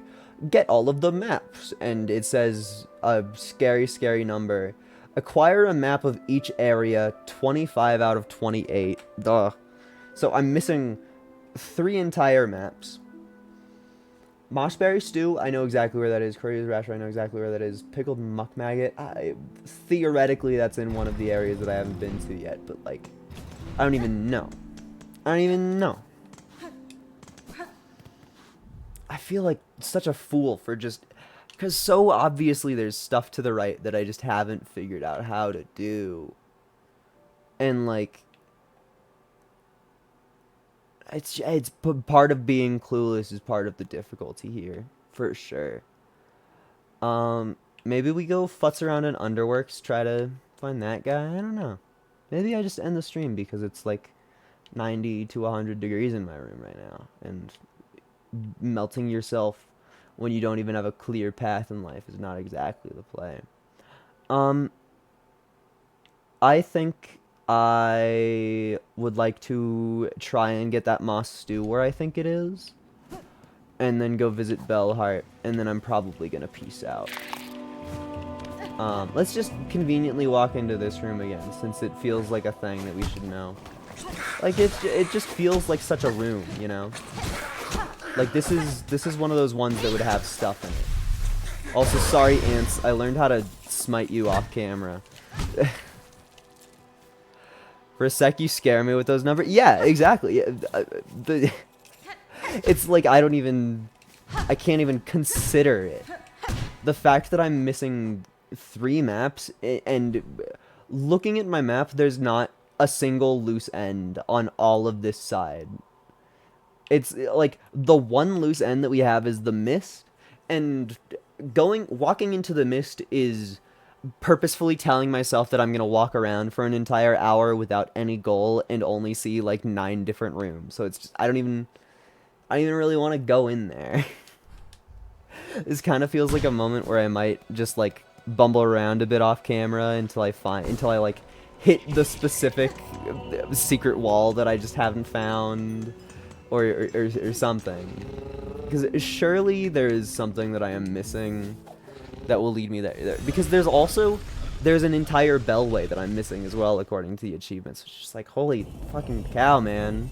get all of the maps, and it says a scary number. Acquire a map of each area, 25 out of 28. Duh. So I'm missing 3 entire maps. Mossberry Stew, I know exactly where that is. Courier's Rasher, I know exactly where that is. Pickled Muck Maggot, theoretically that's in one of the areas that I haven't been to yet, but like, I don't even know. I feel like such a fool for just... Because so obviously there's stuff to the right that I just haven't figured out how to do. And like... It's part of being clueless is part of the difficulty here. For sure. Maybe we go futz around in Underworks, try to find that guy? I don't know. Maybe I just end the stream because it's like 90 to 100 degrees in my room right now. And melting yourself when you don't even have a clear path in life is not exactly the play. I think I would like to try and get that moss stew where I think it is, and then go visit Bellheart, and then I'm probably gonna peace out. Let's just conveniently walk into this room again, since it feels like a thing that we should know. Like, it just feels like such a room, you know? Like, this is one of those ones that would have stuff in it. Also, sorry, ants, I learned how to smite you off camera. For a sec, you scare me with those numbers. Yeah, exactly. It's like I can't even consider it. The fact that I'm missing 3 maps, and looking at my map, there's not a single loose end on all of this side. It's like the one loose end that we have is the mist, and walking into the mist is purposefully telling myself that I'm gonna walk around for an entire hour without any goal and only see like 9 different rooms. So it's just, I don't even really want to go in there. This kind of feels like a moment where I might just like bumble around a bit off camera until I like hit the specific secret wall that I just haven't found, or something. Because surely there is something that I am missing that will lead me there. Because there's an entire bellway that I'm missing as well, according to the achievements. It's just like, holy fucking cow, man.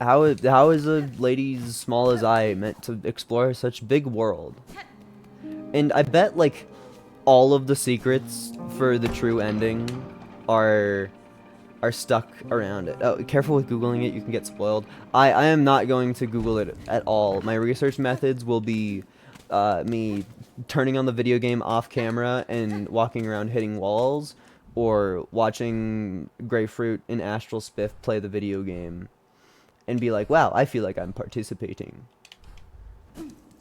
How is a lady as small as I meant to explore such big world? And I bet, like, all of the secrets for the true ending are stuck around it. Oh, careful with Googling it, you can get spoiled. I am not going to Google it at all. My research methods will be me turning on the video game off camera and walking around hitting walls, or watching Grapefruit and Astral Spiff play the video game and be like, wow, I feel like I'm participating.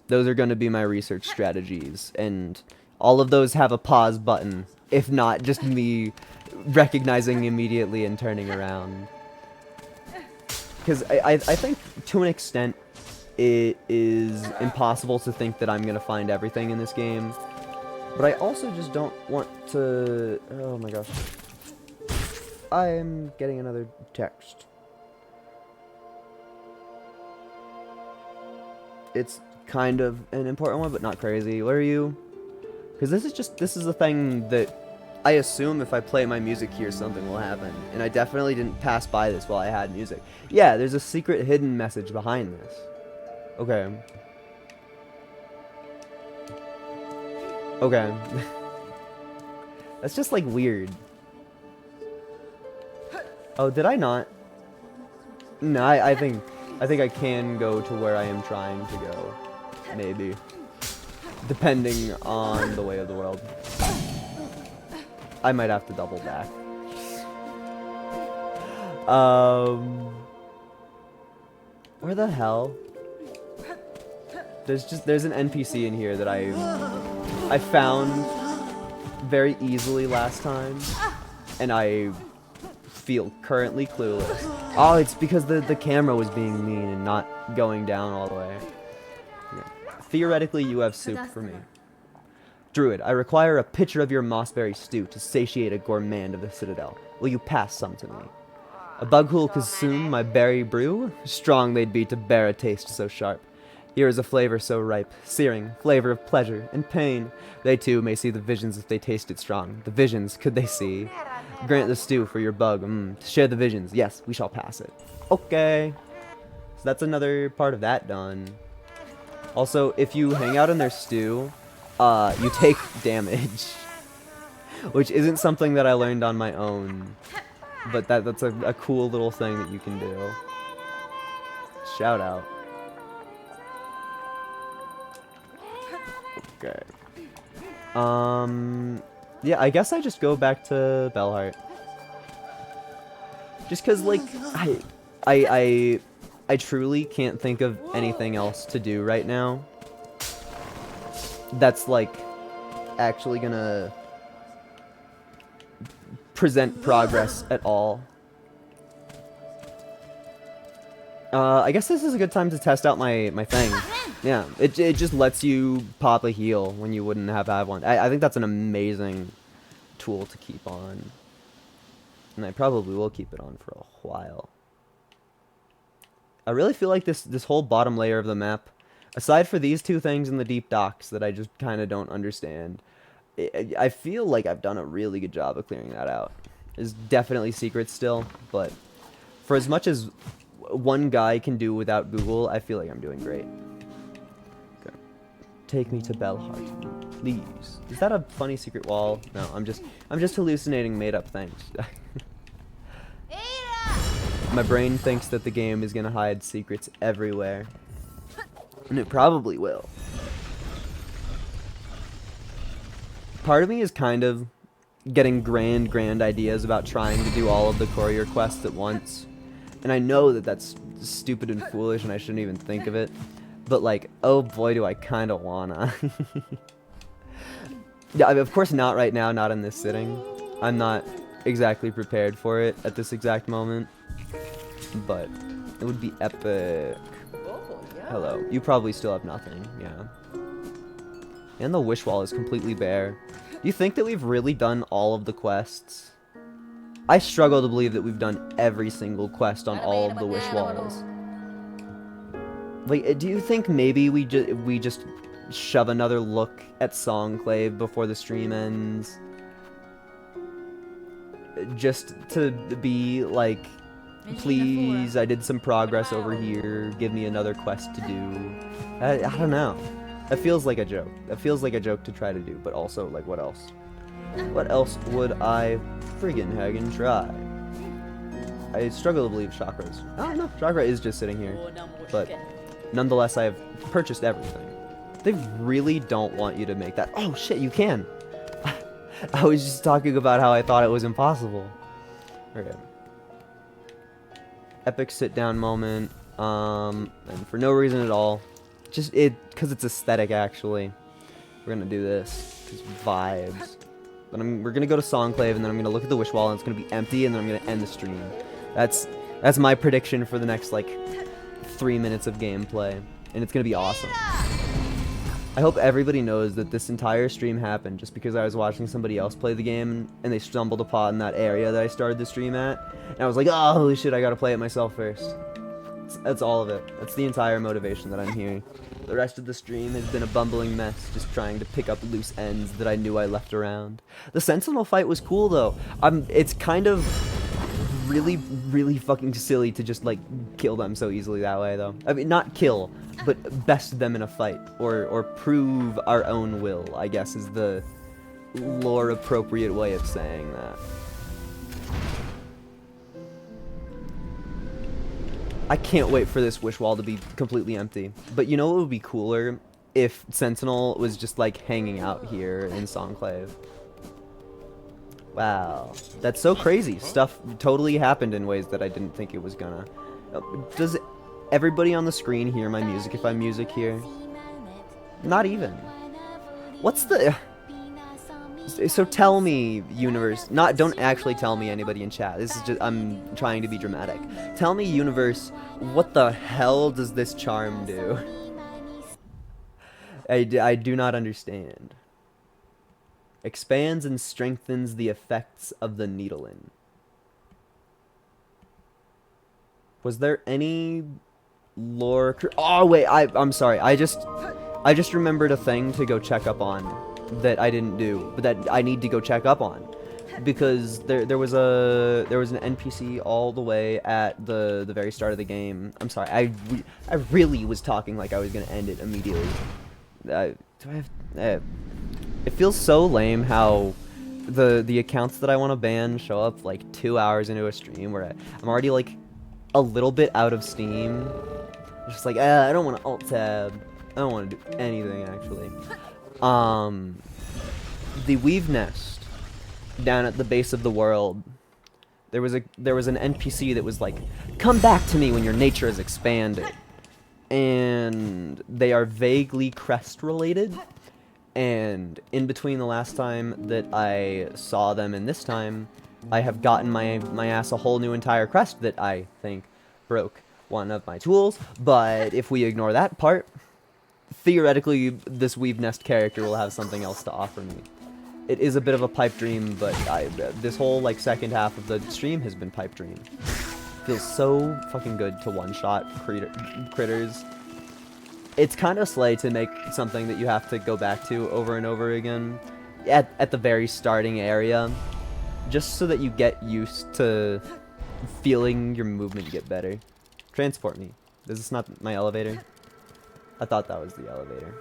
Those are going to be my research strategies, and all of those have a pause button, if not just me recognizing immediately and turning around. Because I think, to an extent, it is impossible to think that I'm going to find everything in this game. But I also just don't want to... Oh my gosh. I'm getting another text. It's kind of an important one, but not crazy. Where are you? Because this is a thing that I assume if I play my music here, something will happen. And I definitely didn't pass by this while I had music. Yeah, there's a secret hidden message behind this. Okay. Okay. That's just like weird. Oh, did I not? No, I think I can go to where I am trying to go. Maybe. Depending on the way of the world. I might have to double back. Where the hell? There's an NPC in here that I found very easily last time, and I feel currently clueless. Oh, it's because the camera was being mean and not going down all the way. Yeah. Theoretically, you have soup for me. Druid, I require a pitcher of your mossberry stew to satiate a gourmand of the Citadel. Will you pass some to me? A bug who'll consume my berry brew? Strong they'd be to bear a taste so sharp. Here is a flavor so ripe, searing, flavor of pleasure and pain. They too may see the visions if they taste it strong. The visions could they see? Grant the stew for your bug, to share the visions. Yes, we shall pass it. Okay. So that's another part of that done. Also, if you hang out in their stew, you take damage. Which isn't something that I learned on my own. But that's a cool little thing that you can do. Shout out. Okay. Yeah, I guess I just go back to Bellheart. Just cause like I truly can't think of anything else to do right now. That's like actually gonna present progress at all. I guess this is a good time to test out my thing. Yeah, it just lets you pop a heal when you wouldn't have had one. I think that's an amazing tool to keep on. And I probably will keep it on for a while. I really feel like this whole bottom layer of the map, aside for these two things in the deep docks that I just kind of don't understand, I feel like I've done a really good job of clearing that out. There's definitely secrets still, but for as much as one guy can do without Google, I feel like I'm doing great. Okay. Take me to Bellheart, please. Is that a funny secret wall? No, I'm just hallucinating made-up things. My brain thinks that the game is gonna hide secrets everywhere, and it probably will. Part of me is kind of getting grand ideas about trying to do all of the courier quests at once. And I know that that's stupid and foolish and I shouldn't even think of it. But like, oh boy, do I kind of wanna. Yeah, I mean, of course not right now, not in this sitting. I'm not exactly prepared for it at this exact moment. But it would be epic. Hello. You probably still have nothing, yeah. And the wish wall is completely bare. Do you think that we've really done all of the quests? I struggle to believe that we've done every single quest on all of the wish walls. Like, do you think maybe we just shove another look at Songclave before the stream ends? Just to be like, please, I did some progress over here, give me another quest to do. I don't know. That feels like a joke. That feels like a joke to try to do, but also, like, what else? What else would I friggin' haggin' try? I struggle to believe Chakras. I don't know. Chakra is just sitting here. But nonetheless, I have purchased everything. They really don't want you to make that. Oh, shit, you can. I was just talking about how I thought it was impossible. Okay. Epic sit-down moment. And for no reason at all. Just because it's aesthetic, actually. We're gonna do this. Because vibes. But we're gonna go to Songclave, and then I'm gonna look at the wish wall, and it's gonna be empty, and then I'm gonna end the stream. That's my prediction for the next, like, 3 minutes of gameplay. And it's gonna be awesome. I hope everybody knows that this entire stream happened just because I was watching somebody else play the game, and they stumbled upon that area that I started the stream at. And I was like, oh, holy shit, I gotta play it myself first. That's all of it. That's the entire motivation that I'm here. The rest of the stream has been a bumbling mess, just trying to pick up loose ends that I knew I left around. The Sentinel fight was cool, though. It's kind of really, really fucking silly to just, like, kill them so easily that way, though. I mean, not kill, but best them in a fight, or prove our own will, I guess, is the lore-appropriate way of saying that. I can't wait for this wish wall to be completely empty. But you know what would be cooler? If Sentinel was just, like, hanging out here in Songclave. Wow. That's so crazy. Stuff totally happened in ways that I didn't think it was gonna. Does everybody on the screen hear my music if I music here? Not even. What's the... So tell me, universe, don't actually tell me, anybody in chat. This is just, I'm trying to be dramatic. Tell me, universe, what the hell does this charm do? I do not understand. Expands and strengthens the effects of the needle-in. Was there any lore? Oh wait, I'm sorry. I just remembered a thing to go check up on that I didn't do, but that I need to go check up on, because there was an NPC all the way at the very start of the game. I'm sorry, I really was talking like I was gonna end it immediately. It feels so lame how the accounts that I want to ban show up like 2 hours into a stream where I'm already like a little bit out of steam. Just like, I don't want to alt tab. I don't want to do anything actually. The Weave Nest down at the base of the world. There was an NPC that was like, "Come back to me when your nature is expanded," and they are vaguely crest related. And in between the last time that I saw them and this time, I have gotten my ass a whole new entire crest that I think broke one of my tools. But if we ignore that part, theoretically, this Weave Nest character will have something else to offer me. It is a bit of a pipe dream, but this whole, like, second half of the stream has been pipe dream. Feels so fucking good to one-shot critters. It's kind of slay to make something that you have to go back to over and over again at the very starting area, just so that you get used to feeling your movement get better. Transport me. Is this not my elevator? I thought that was the elevator.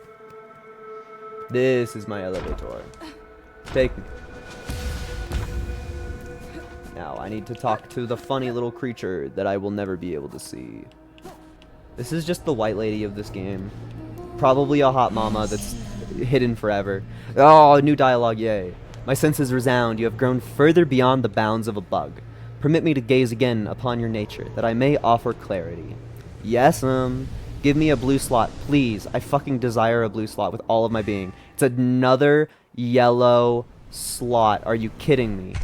This is my elevator. Take me. Now, I need to talk to the funny little creature that I will never be able to see. This is just the white lady of this game. Probably a hot mama that's hidden forever. Oh, new dialogue, yay. My senses resound. You have grown further beyond the bounds of a bug. Permit me to gaze again upon your nature, that I may offer clarity. Yes, give me a blue slot, please. I fucking desire a blue slot with all of my being. It's another yellow slot. Are you kidding me?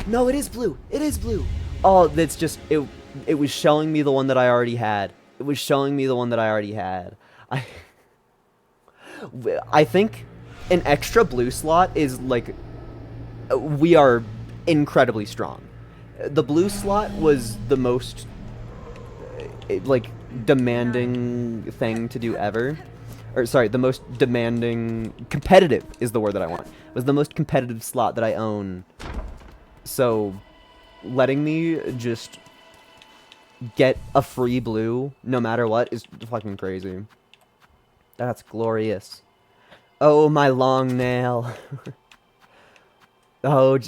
No, it is blue. It is blue. Oh, that's just... It was showing me the one that I already had. It was showing me the one that I already had. I think an extra blue slot is, like... We are incredibly strong. The blue slot was the most... like, demanding thing to do ever. Or, sorry, the most demanding... Competitive is the word that I want. It was the most competitive slot that I own. So, letting me just get a free blue, no matter what, is fucking crazy. That's glorious. Oh, my long nail. Oh,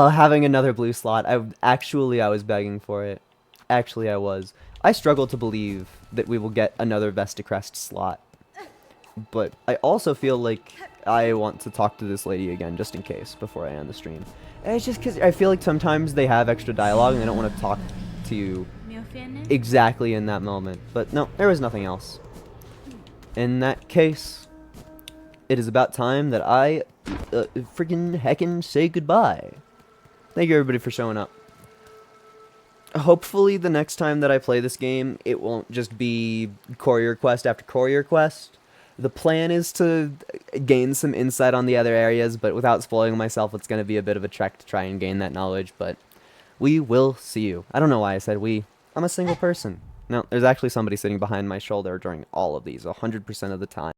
having another blue slot. I was begging for it. Actually, I was. I struggle to believe that we will get another Vestacrest slot. But I also feel like I want to talk to this lady again, just in case, before I end the stream. And it's just because I feel like sometimes they have extra dialogue and they don't want to talk to you exactly in that moment. But no, there was nothing else. In that case, it is about time that I freaking heckin' say goodbye. Thank you everybody for showing up. Hopefully the next time that I play this game, it won't just be courier quest after courier quest. The plan is to gain some insight on the other areas, but without spoiling myself, it's going to be a bit of a trek to try and gain that knowledge, but we will see you. I don't know why I said we. I'm a single person. No, there's actually somebody sitting behind my shoulder during all of these, 100% of the time.